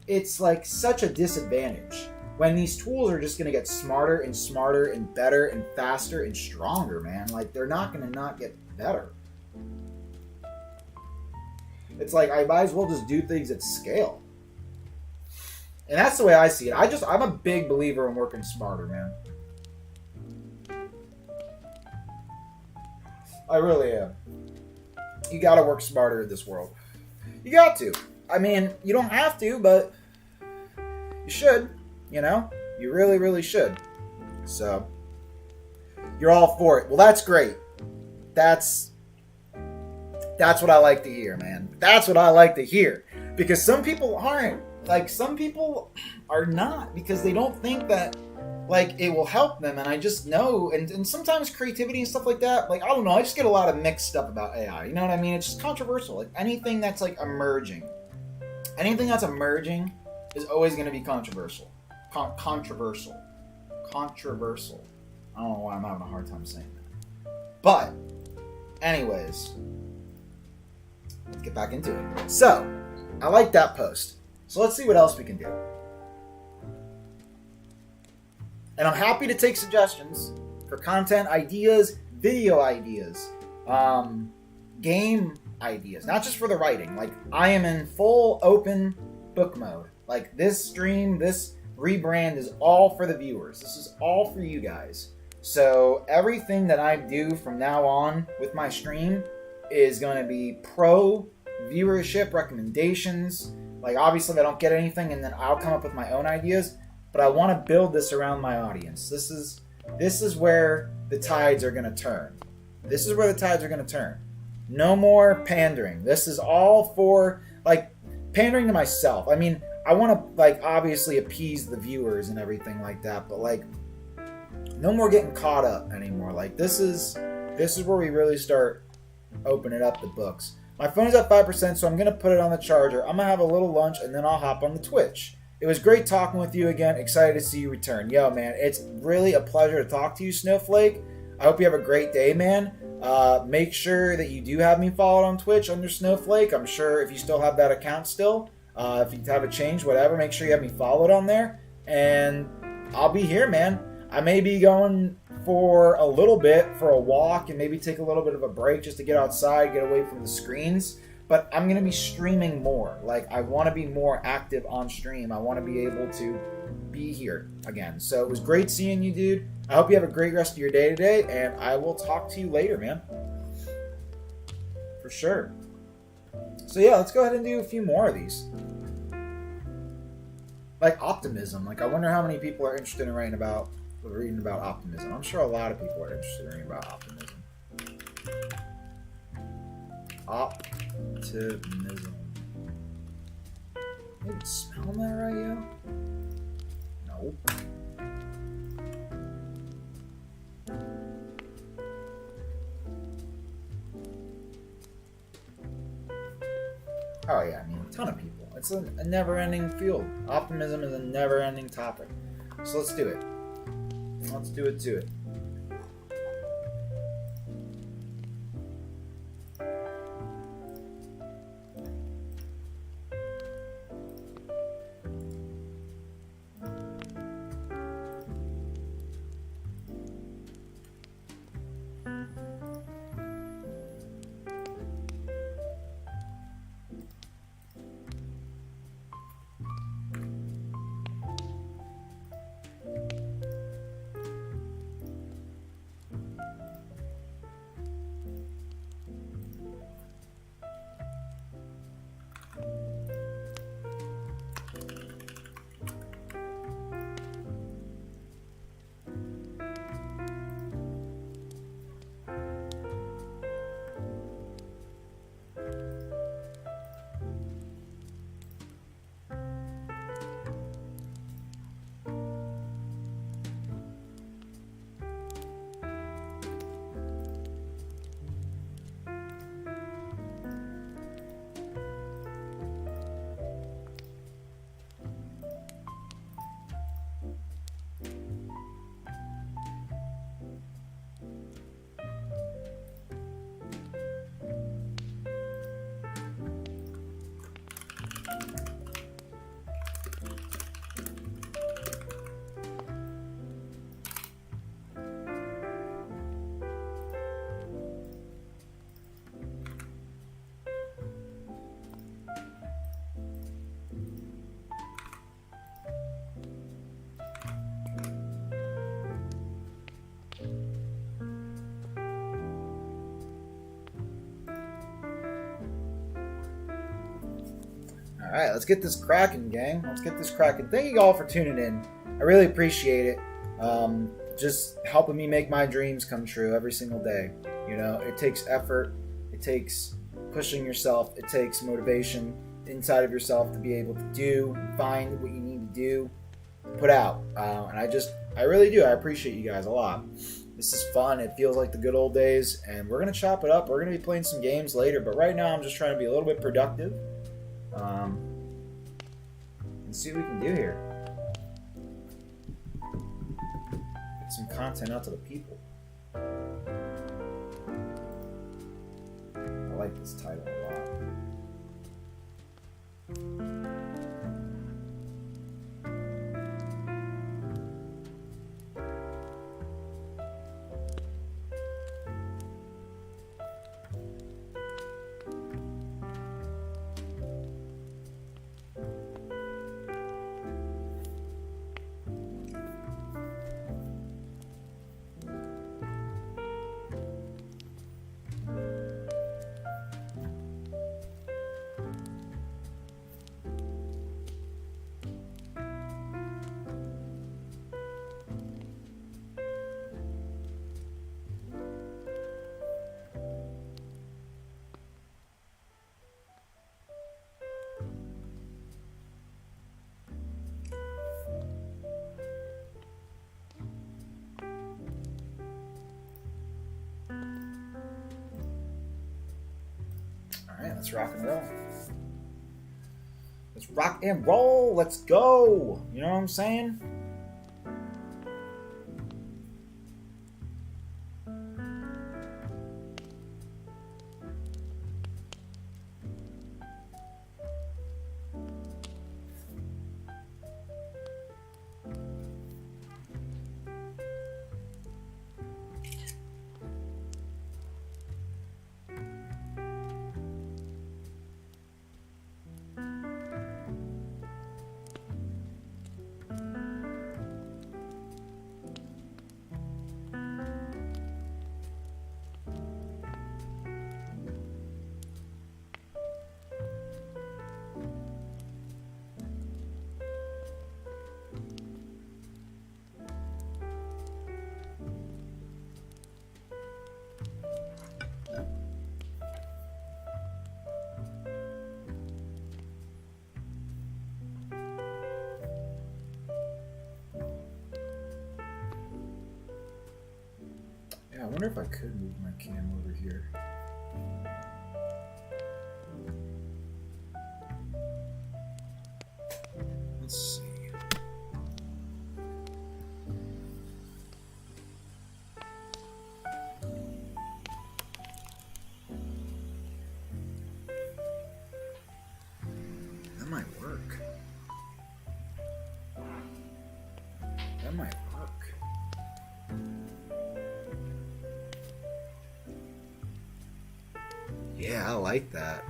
Speaker 1: it's like such a disadvantage. When these tools are just going to get smarter and smarter and better and faster and stronger, man. Like they're not going to not get better. It's like I might as well just do things at scale. And that's the way I see it. I'm a big believer in working smarter, man. I really am. You gotta work smarter in this world. You got to. I mean, you don't have to, but you should. You know? You really, really should. So, you're all for it. Well, that's great. That's what I like to hear, man. That's what I like to hear. Because some people aren't. Like, some people are not. Because they don't think that, like, it will help them. And I just know. And sometimes creativity and stuff like that, like, I don't know. I just get a lot of mixed stuff about AI. You know what I mean? It's just controversial. Like, anything that's, like, emerging. Anything that's emerging is always going to be controversial. Controversial. I don't know why I'm having a hard time saying that. But, anyways, let's get back into it. So, I like that post. So let's see what else we can do. And I'm happy to take suggestions for content ideas, video ideas, game ideas. Not just for the writing. Like, I am in full open book mode. Like, this stream, this rebrand is all for the viewers. This is all for you guys. So everything that I do from now on with my stream is going to be pro viewership recommendations. Like, obviously, I don't get anything, and then I'll come up with my own ideas. But I want to build this around my audience. This is where the tides are going to turn. This is where the tides are going to turn. No more pandering. This is all for, like, pandering to myself. I mean, I want to, like, obviously appease the viewers and everything like that, but, like, no more getting caught up anymore. Like, this is where we really start opening up the books. My phone's at 5%, so I'm going to put it on the charger. I'm going to have a little lunch, and then I'll hop on the Twitch. It was great talking with you again. Excited to see you return. Yo, man, it's really a pleasure to talk to you, Snowflake. I hope you have a great day, man. Make sure that you do have me followed on Twitch under Snowflake. I'm sure if you still have that account still, if you have a change, whatever, make sure you have me followed on there. And I'll be here, man. I may be going for a little bit for a walk and maybe take a little bit of a break just to get outside, get away from the screens. But I'm going to be streaming more. Like, I want to be more active on stream. I want to be able to be here again. So it was great seeing you, dude. I hope you have a great rest of your day today, and I will talk to you later, man. For sure. So yeah, let's go ahead and do a few more of these. Like optimism. Like, I wonder how many people are interested in reading about optimism. I'm sure a lot of people are interested in reading about optimism. Optimism. Am I spelling that right, yo? No. Oh yeah, I mean, a ton of people. It's a never-ending field. Optimism is a never-ending topic. So let's do it. Let's do it to it. right, let's get this cracking, gang. Let's get this cracking. Thank you all for tuning in. I really appreciate it. Just helping me make my dreams come true every single day. You know, it takes effort. It takes pushing yourself. It takes motivation inside of yourself to be able to find what you need to do, put out. And I really do. I appreciate you guys a lot. This is fun. It feels like the good old days, and we're going to chop it up. We're going to be playing some games later, but right now I'm just trying to be a little bit productive and see what we can do here. Get some content out to the people. I like this title a lot. Alright, let's rock and roll. Let's rock and roll. Let's go. You know what I'm saying? I wonder if I could move my cam over here. Let's see. That might work. That might work. Yeah, I like that.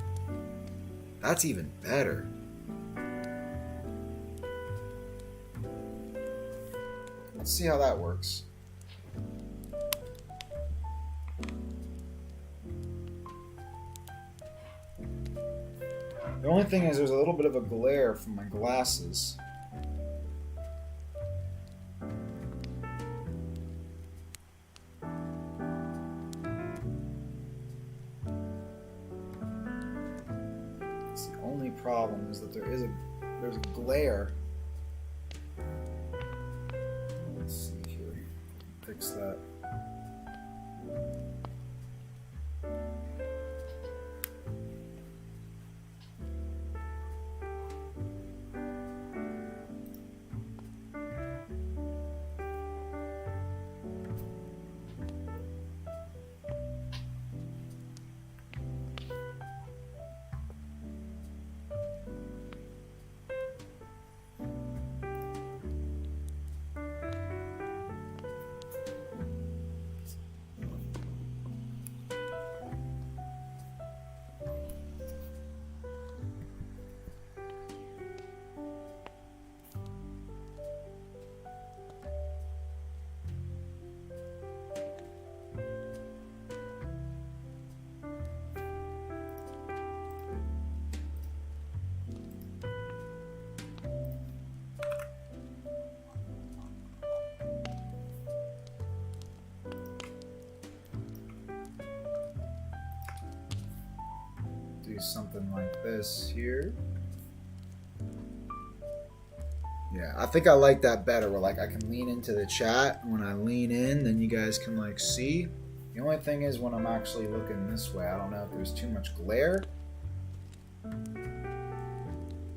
Speaker 1: That's even better. Let's see how that works. The only thing is there's a little bit of a glare from my glasses. Problem is that there's a glare. Let's see here. Fix that. do something like this here. Yeah, I think I like that better, where like I can lean into the chat. When I lean in, then you guys can like see. The only thing is when I'm actually looking this way, I don't know if there's too much glare.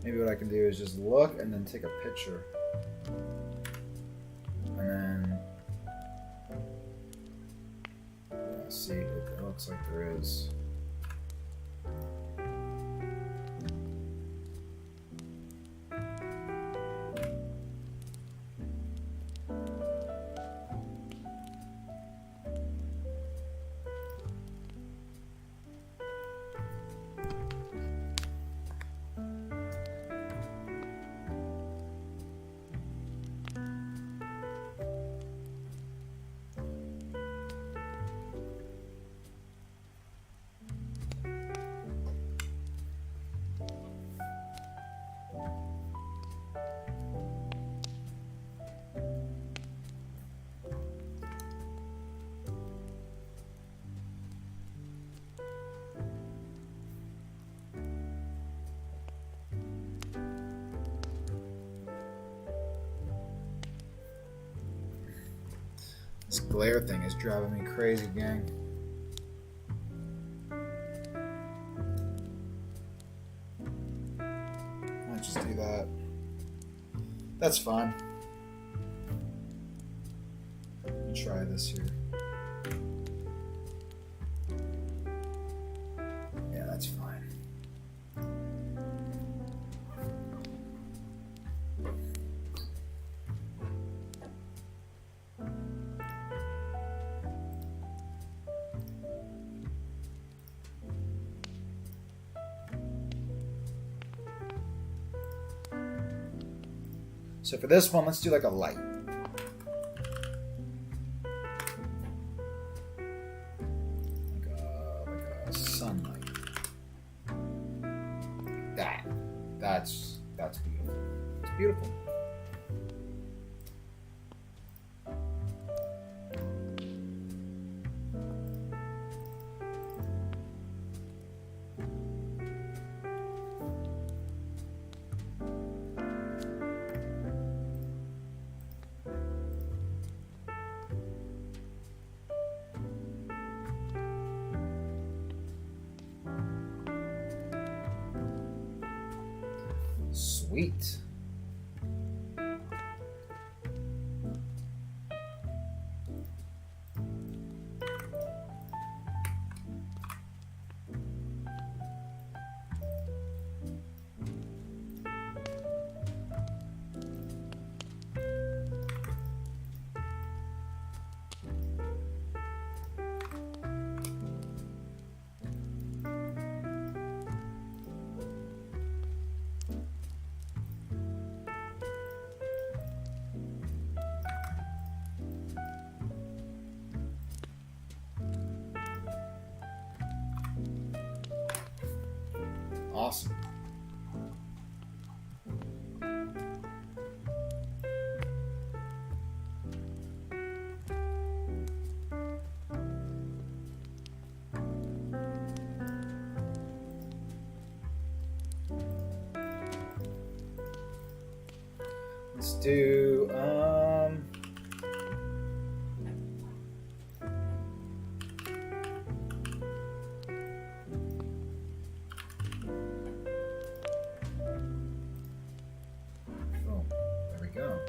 Speaker 1: Maybe what I can do is just look and then take a picture. And then, yeah, see, it looks like there is. This glare thing is driving me crazy, gang. I'll just do that. That's fine. Let me try this here. Yeah, that's fine. So for this one, let's do like a light. Like a sunlight. That's beautiful. It's beautiful. Sweet. Awesome. Let's do go.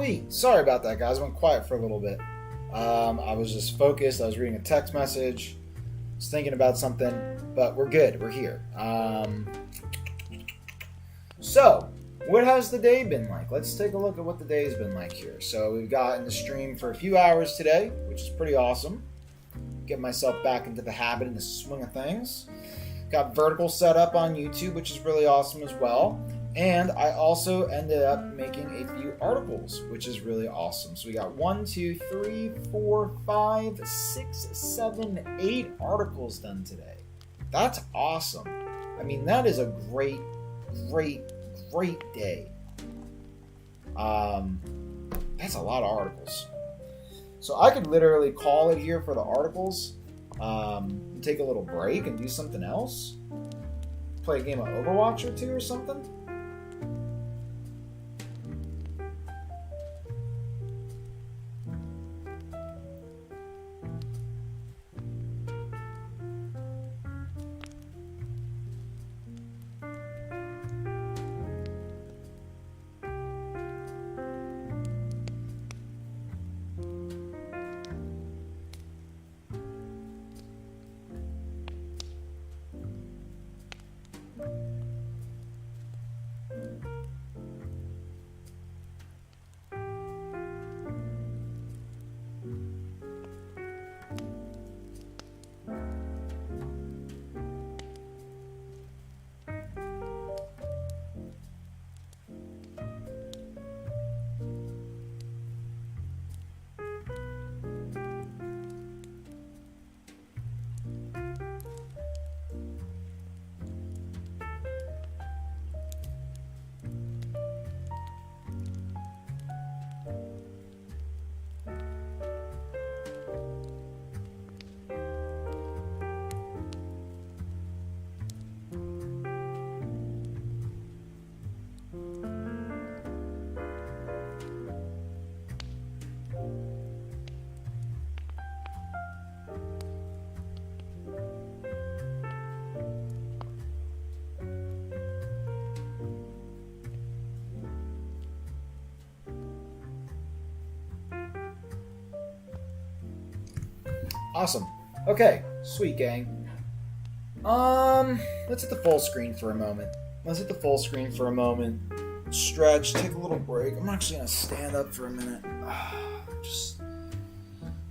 Speaker 1: Sweet. Sorry about that, guys. I went quiet for a little bit. I was just focused. I was reading a text message. I was thinking about something, but we're good. We're here. So, what has the day been like? Let's take a look at what the day's been like here. So, we've got in the stream for a few hours today, which is pretty awesome. Get myself back into the habit and the swing of things. Got vertical set up on YouTube, which is really awesome as well. And I also ended up making a few articles, which is really awesome. So we got 1, 2, 3, 4, 5, 6, 7, 8 articles done today. That's awesome. I mean, that is a great day. That's a lot of articles. So I could literally call it here for the articles, take a little break and do something else. Play a game of Overwatch or two or something. Awesome. Okay, sweet gang. Let's hit the full screen for a moment. Stretch, take a little break. I'm actually gonna stand up for a minute. Just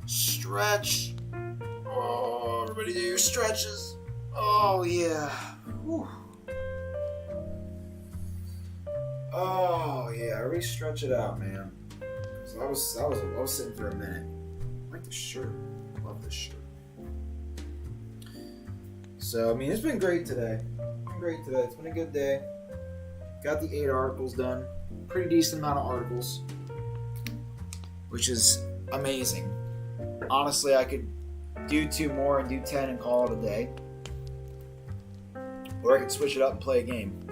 Speaker 1: stretch. Oh, everybody do your stretches. Oh yeah. Whew. Oh yeah, everybody stretch it out, man. So I was sitting for a minute. I like the shirt. Love this shirt. So, I mean, it's been great today. It's been a good day. Got the 8 articles done. Pretty decent amount of articles. Which is amazing. Honestly, I could do 2 more and do 10 and call it a day. Or I could switch it up and play a game.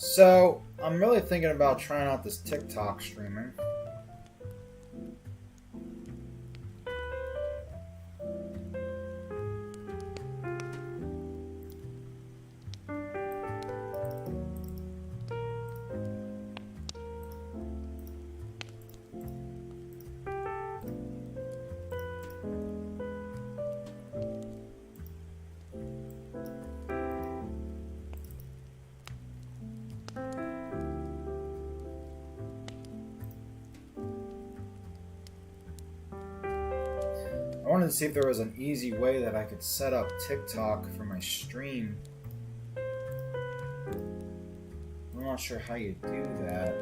Speaker 1: So, I'm really thinking about trying out this TikTok streaming. I wanted to see if there was an easy way that I could set up TikTok for my stream. I'm not sure how you do that.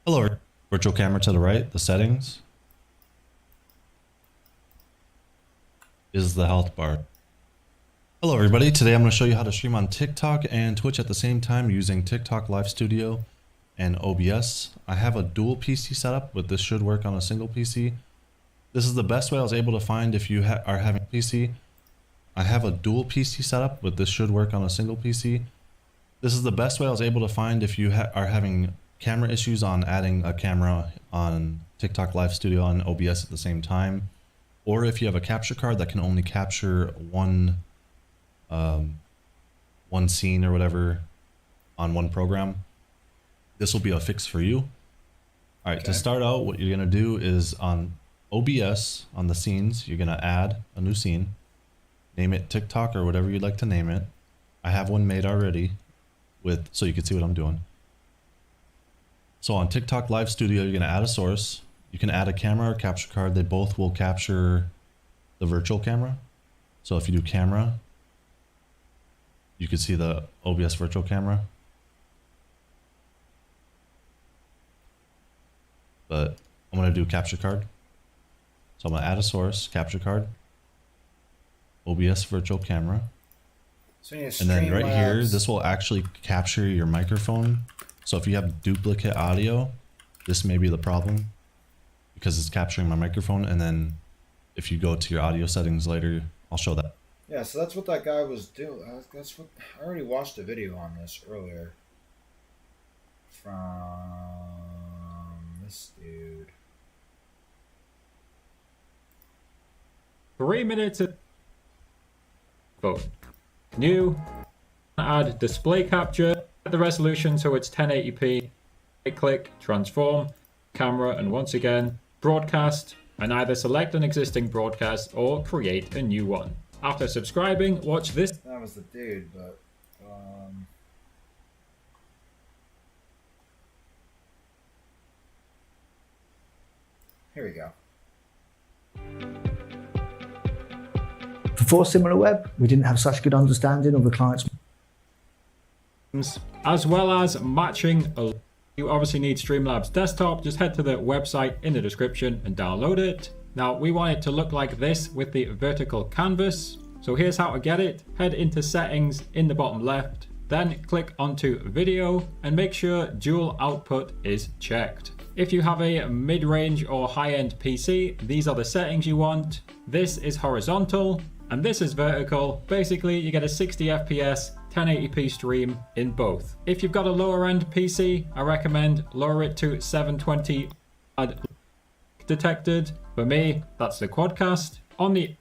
Speaker 2: Hello, virtual camera to the right, the settings is the health bar. Hello everybody, today I'm going to show you how to stream on TikTok and Twitch at the same time using TikTok Live Studio and OBS. I have a dual PC setup, but this should work on a single PC. This is the best way I was able to find if you are having a PC. I have a dual PC setup, but this should work on a single PC. This is the best way I was able to find if you are having camera issues on adding a camera on TikTok Live Studio and OBS at the same time, or if you have a capture card that can only capture one scene or whatever on one program. This will be a fix for you. All right, to start out, what you're gonna do is on OBS, on the scenes, you're gonna add a new scene, name it TikTok or whatever you'd like to name it. I have one made already so you can see what I'm doing. So on TikTok Live Studio, you're going to add a source. You can add a camera or capture card. They both will capture the virtual camera. So if you do camera, you can see the OBS virtual camera. But I'm going to do capture card. So I'm going to add a source, capture card, OBS virtual camera.
Speaker 1: So and
Speaker 2: then right here, this will actually capture your microphone. So if you have duplicate audio, this may be the problem because it's capturing my microphone. And then if you go to your audio settings later, I'll show that.
Speaker 1: Yeah, so that's what that guy was doing. That's what I already watched a video on this earlier from this dude.
Speaker 3: 3 minutes of vote. New, add display capture. The resolution so it's 1080p, right click, transform, camera, and once again, broadcast, and either select an existing broadcast or create a new one. After subscribing, watch this.
Speaker 1: That was the dude, but here we go.
Speaker 4: For SimilarWeb, we didn't have such good understanding of the client's
Speaker 3: as well as matching. You obviously need Streamlabs desktop. Just head to the website in the description and download it. Now we want it to look like this with the vertical canvas. So here's how to get it. Head into settings in the bottom left, then click onto video and make sure dual output is checked. If you have a mid-range or high-end PC, these are the settings you want. This is horizontal and this is vertical. Basically you get a 60 FPS 1080p stream in both. If you've got a lower end PC, I recommend lower it to 720 detected. For me, that's the Quadcast. On the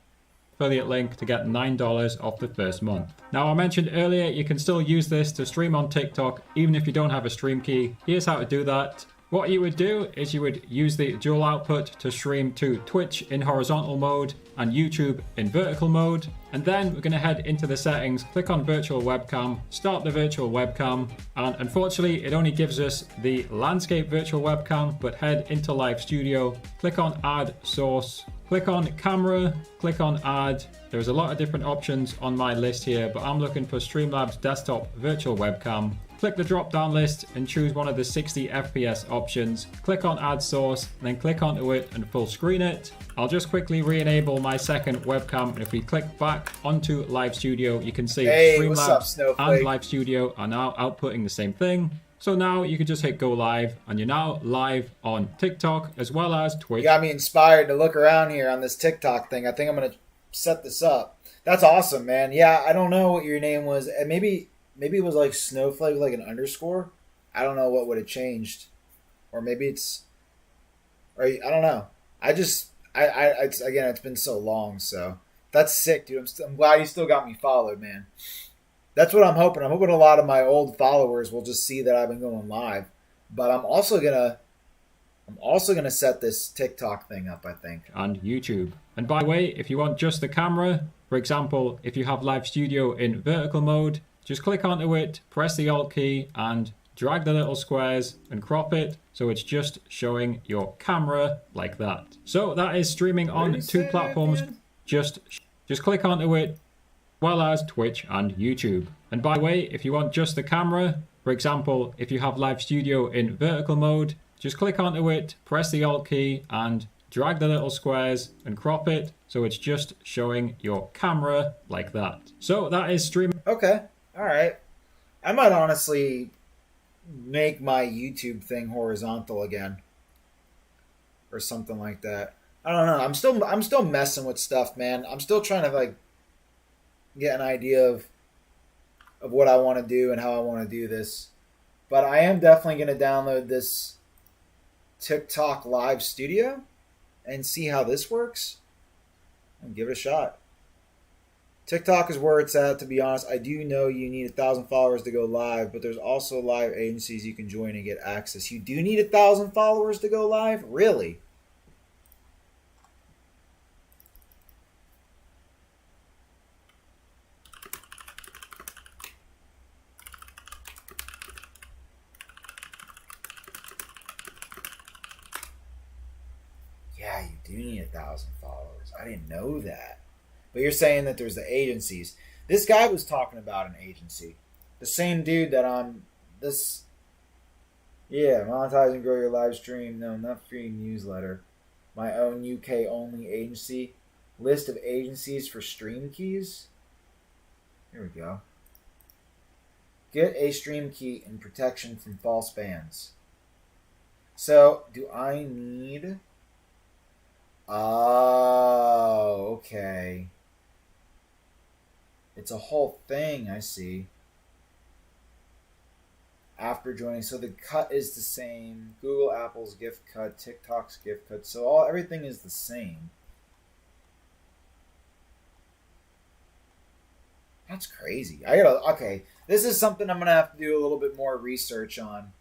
Speaker 3: affiliate link to get $9 off the first month. Now I mentioned earlier you can still use this to stream on TikTok even if you don't have a stream key. Here's how to do that. What you would do is you would use the dual output to stream to Twitch in horizontal mode and YouTube in vertical mode. And then we're going to head into the settings, click on virtual webcam, start the virtual webcam. And unfortunately, it only gives us the landscape virtual webcam, but head into Live Studio, click on add source, click on camera, click on add. There's a lot of different options on my list here, but I'm looking for Streamlabs desktop virtual webcam. Click the drop down list and choose one of the 60 FPS options. Click on add source, then click onto it and full screen it. I'll just quickly re-enable my second webcam, and if we click back onto Live Studio, you can see Streamlabs and Live Studio are now outputting the same thing. So now you can just hit go live, and you're now live on TikTok as well as Twitch.
Speaker 1: You got me inspired to look around here on this TikTok thing. I think I'm going to set this up. That's awesome, man. Yeah, I don't know what your name was. And maybe it was like Snowflake, like an underscore. I don't know what would have changed. Or maybe it's... Or I don't know. It's been so long, so... That's sick, dude. I'm glad you still got me followed, man. That's what I'm hoping. I'm hoping a lot of my old followers will just see that I've been going live. But I'm also gonna set this TikTok thing up, I think.
Speaker 3: And YouTube. And by the way, if you want just the camera, for example, if you have Live Studio in vertical mode, just click onto it, press the Alt key, and drag the little squares and crop it so it's just showing your camera like that. So that is streaming on two platforms. Just click onto it, as well as Twitch and YouTube. And by the way, if you want just the camera, for example, if you have Live Studio in vertical mode, just click onto it, press the Alt key, and drag the little squares and crop it so it's just showing your camera like that. So that is streaming.
Speaker 1: Okay. All right. I might honestly make my YouTube thing horizontal again, or something like that. I don't know. I'm still messing with stuff, man. I'm still trying to like get an idea of what I want to do and how I want to do this. But I am definitely going to download this TikTok Live Studio and see how this works and give it a shot. TikTok is where it's at, to be honest. I do know you need 1,000 followers to go live, but there's also live agencies you can join and get access. You do need 1,000 followers to go live? Really? Yeah, you do need 1,000 followers. I didn't know that. But you're saying that there's the agencies. This guy was talking about an agency. The same dude that on this... Yeah, monetize and grow your live stream. No, not free newsletter. My own UK only agency. List of agencies for stream keys. Here we go. Get a stream key and protection from false bans. So, do I need... Oh, okay. It's a whole thing, I see. After joining, so the cut is the same. Google, Apple's gift cut, TikTok's gift cut. So everything is the same. That's crazy. Okay. This is something I'm gonna have to do a little bit more research on.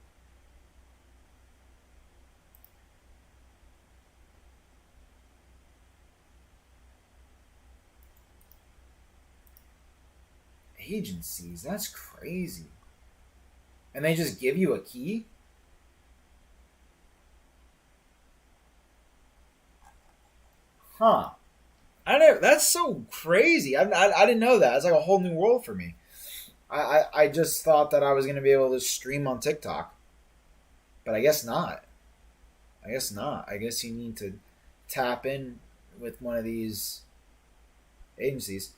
Speaker 1: Agencies, that's crazy. And they just give you a key? Huh. That's so crazy. I didn't know that. It's like a whole new world for me. I just thought that I was going to be able to stream on TikTok. But I guess not. I guess you need to tap in with one of these agencies.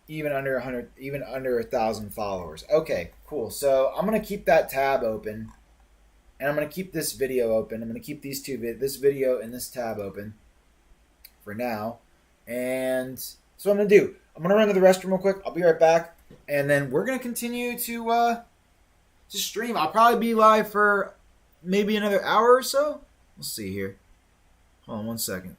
Speaker 1: Even under 1,000 followers. Okay, cool. So I'm gonna keep that tab open, and I'm gonna keep this video open. I'm gonna keep this video and this tab open for now. And so what I'm gonna do. I'm gonna run to the restroom real quick. I'll be right back, and then we're gonna continue to stream. I'll probably be live for maybe another hour or so. We'll see here. Hold on one second.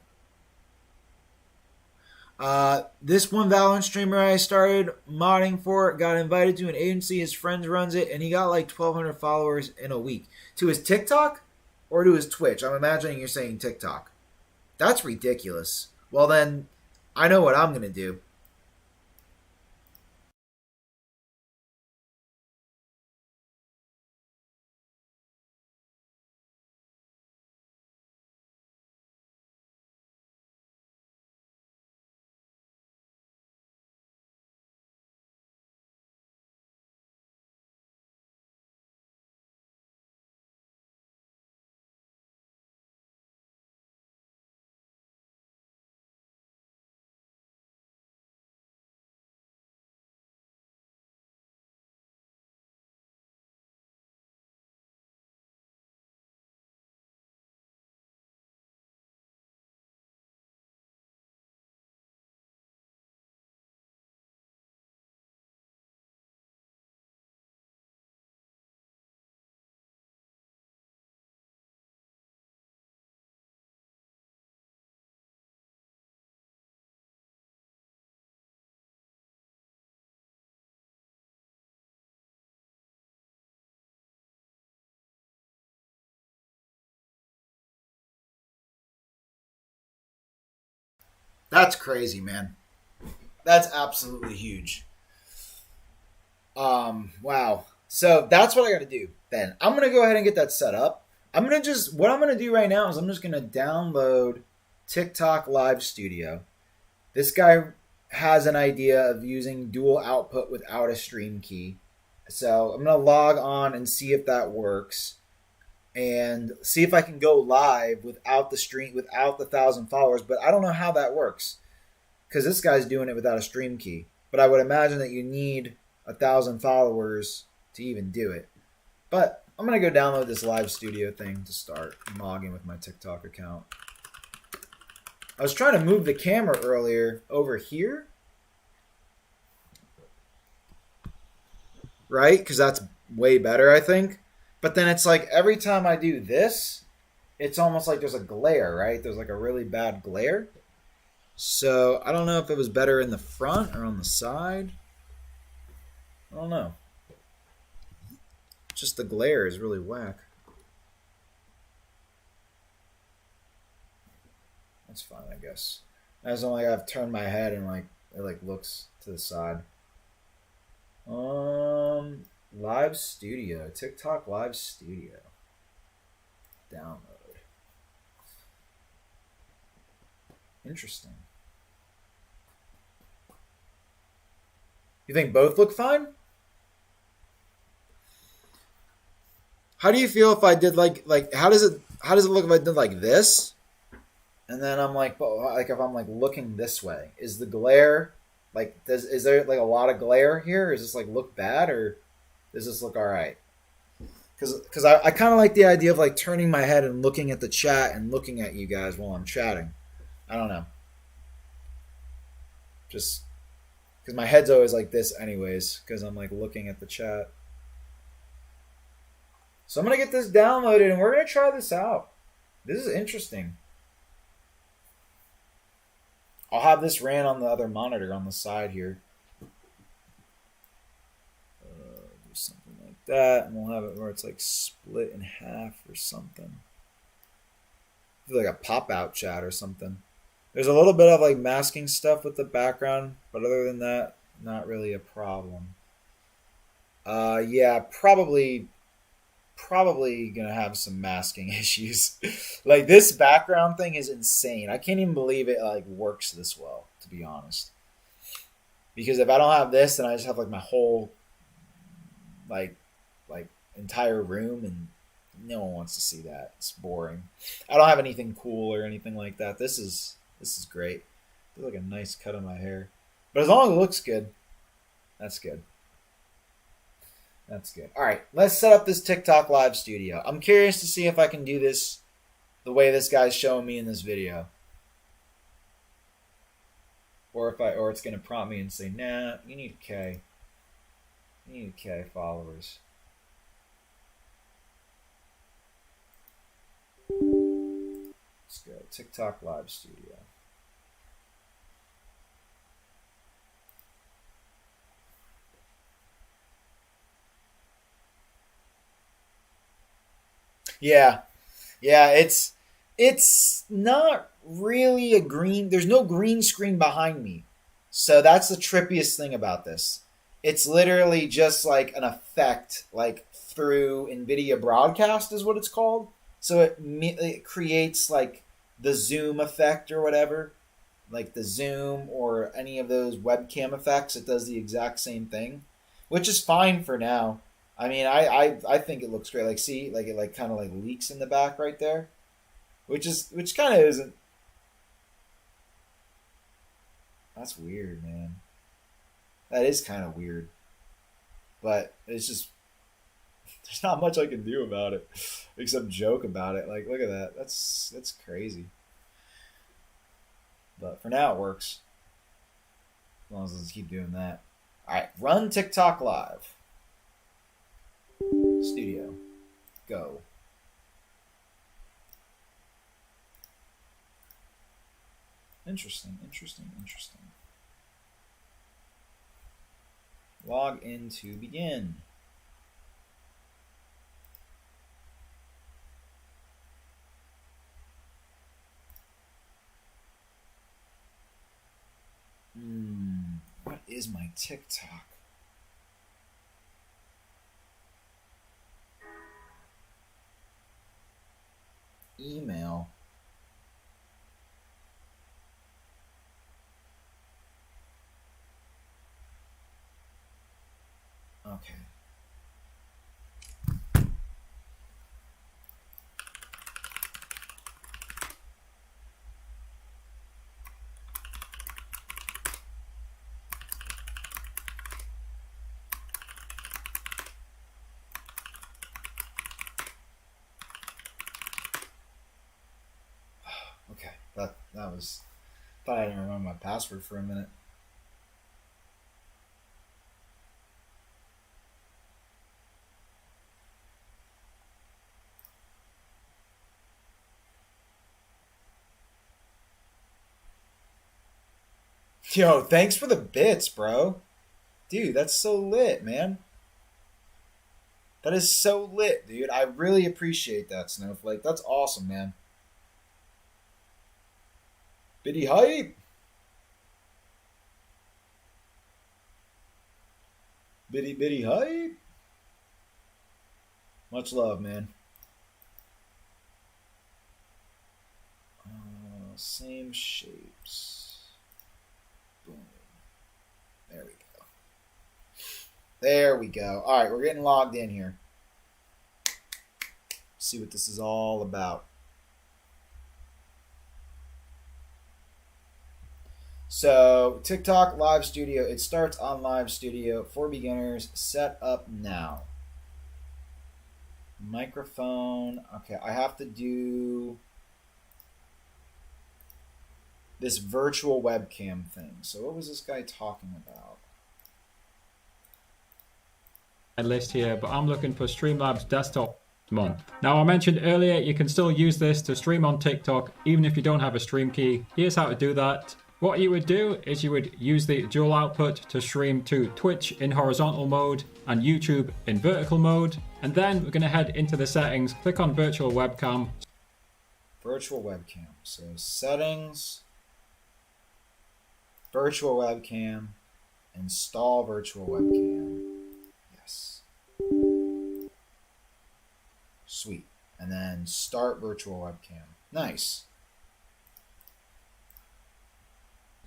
Speaker 1: This one Valorant streamer I started modding for got invited to an agency. His friends runs it, and he got like 1,200 followers in a week. To his TikTok or to his Twitch? I'm imagining you're saying TikTok. That's ridiculous. Well, then I know what I'm going to do. That's crazy, man. That's absolutely huge. Wow. So that's what I got to do. Then I'm gonna go ahead and get that set up. What I'm gonna do right now is I'm just gonna download TikTok Live Studio. This guy has an idea of using dual output without a stream key. So I'm gonna log on and see if that works, and see if I can go live without the stream, without the 1,000 followers. But I don't know how that works because this guy's doing it without a stream key. But I would imagine that you need 1,000 followers to even do it. But I'm gonna go download this live studio thing to start logging with my TikTok account. I was trying to move the camera earlier over here, right? Because that's way better, I think. But then it's like every time I do this, it's almost like there's a glare, right? There's like a really bad glare. So I don't know if it was better in the front or on the side. I don't know. Just the glare is really whack. That's fine, I guess. As long as I've turned my head and like it like looks to the side. Live Studio, TikTok Live Studio. Download. Interesting. You think both look fine? How do you feel if I did like how does it look if I did like this? And then I'm like, like if I'm like looking this way, is the glare like is there like a lot of glare here? Does this like look bad or does this look all right? Because I kind of like the idea of like turning my head and looking at the chat and looking at you guys while I'm chatting. I don't know. Just because my head's always like this anyways because I'm like looking at the chat. So I'm going to get this downloaded and we're going to try this out. This is interesting. I'll have this ran on the other monitor on the side here. Do something like that, and we'll have it where it's like split in half or something. Like a pop-out chat or something. There's a little bit of like masking stuff with the background, but other than that, not really a problem. Yeah, probably gonna have some masking issues. Like this background thing is insane. I can't even believe it like works this well, to be honest. Because if I don't have this, then I just have like my whole like entire room, and no one wants to see that. It's boring. I don't have anything cool or anything like that. This is great. There's like a nice cut on my hair, but as long as it looks good, that's good. That's good. All right, let's set up this TikTok Live Studio. I'm curious to see if I can do this the way this guy's showing me in this video, or it's gonna prompt me and say, "Nah, you need K. You need K followers." Let's go TikTok Live Studio. Yeah, yeah. It's not really a green. There's no green screen behind me, so that's the trippiest thing about this. It's literally just like an effect, like through NVIDIA Broadcast is what it's called. So it creates like the zoom effect or whatever, like the zoom or any of those webcam effects. It does the exact same thing, which is fine for now. I mean, I think it looks great. Like, see, like it like kind of like leaks in the back right there, which kind of isn't. That's weird, man. That is kind of weird, but it's just there's not much I can do about it except joke about it. Like, look at that. That's crazy. But for now, it works. As long as let's keep doing that. All right, run TikTok live. Studio, go. Interesting. Log in to begin. What is my TikTok? Email. Okay. Okay, that was. Thought I didn't remember my password for a minute. Yo, thanks for the bits, bro. Dude, that's so lit, man. That is so lit, dude. I really appreciate that, Snowflake. That's awesome, man. Biddy hype. Biddy hype. Much love, man. Same shapes. Boom. There we go. There we go. All right, we're getting logged in here. See what this is all about. So, TikTok Live Studio. It starts on Live Studio for beginners. Set up now. Microphone. Okay, I have to do this virtual webcam thing. So, what was this guy talking about?
Speaker 3: List here, but I'm looking for Streamlabs desktop month. Now, I mentioned earlier you can still use this to stream on TikTok even if you don't have a stream key. Here's how to do that. What you would do is you would use the dual output to stream to Twitch in horizontal mode and YouTube in vertical mode. And then we're going to head into the settings, click on virtual webcam.
Speaker 1: Virtual webcam. So settings, virtual webcam, install virtual webcam. Yes. Sweet. And then start virtual webcam. Nice.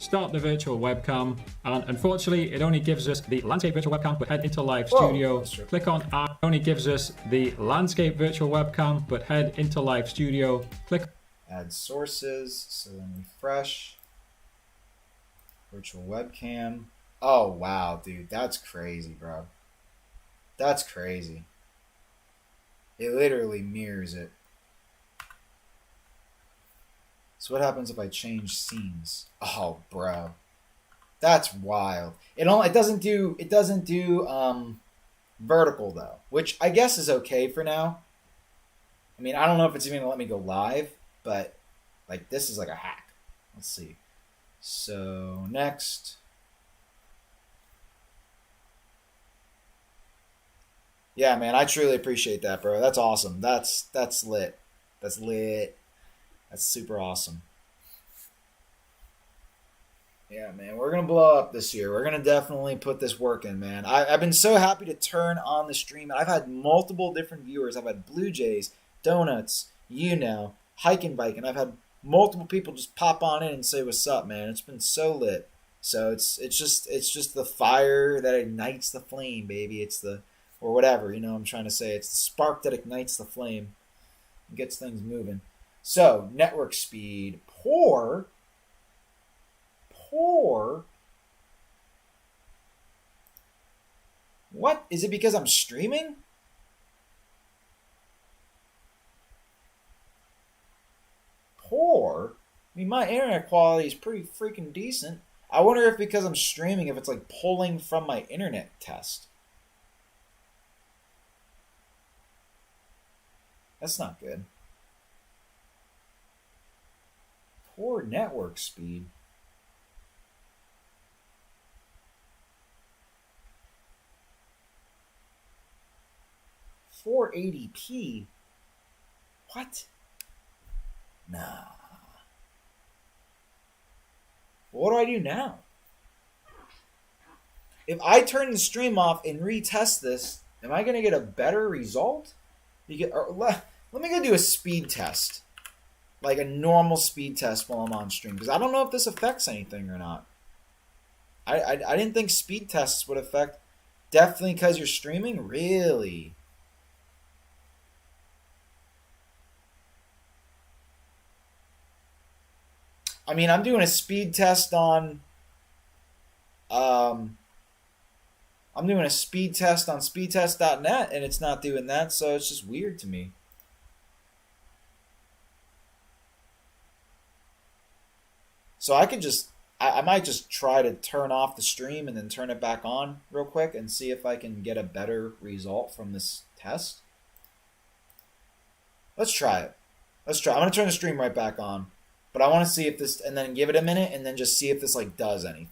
Speaker 3: Start the virtual webcam, and unfortunately it only gives us the landscape virtual webcam, but head into Live Studio, click on add. It only gives us the landscape virtual webcam, but head into Live Studio, click
Speaker 1: add sources, so then refresh virtual webcam. Oh wow, dude, that's crazy, bro. That's crazy. It literally mirrors it. So what happens if I change scenes? Oh, bro, that's wild. It doesn't do vertical though, which I guess is okay for now. I mean, I don't know if it's even gonna let me go live, but like this is like a hack. Let's see. So next, Yeah, man, I truly appreciate that, bro. That's awesome. That's lit. That's lit. That's super awesome. Yeah, man, we're gonna blow up this year. We're gonna definitely put this work in, man. I've been so happy to turn on the stream. I've had multiple different viewers. I've had Blue Jays, Donuts, Hike and Bike, and I've had multiple people just pop on in and say what's up, man. It's been so lit. So it's just the fire that ignites the flame, baby. It's the or whatever, I'm trying to say. It's the spark that ignites the flame and gets things moving. So, network speed, poor. What? Is it because I'm streaming? Poor? I mean, my internet quality is pretty freaking decent. I wonder if because I'm streaming, if it's like pulling from my internet test. That's not good. Poor network speed. $480p. What? Nah. What do I do now? If I turn the stream off and retest this, am I going to get a better result? Let me go do a speed test. Like a normal speed test while I'm on stream. Because I don't know if this affects anything or not. I didn't think speed tests would affect. Definitely because you're streaming? Really? I mean, I'm doing a speed test on speedtest.net and it's not doing that, so it's just weird to me. So I might just try to turn off the stream and then turn it back on real quick and see if I can get a better result from this test. Let's try it. I'm going to turn the stream right back on. But I want to see if this, and then give it a minute, and then just see if this like does anything.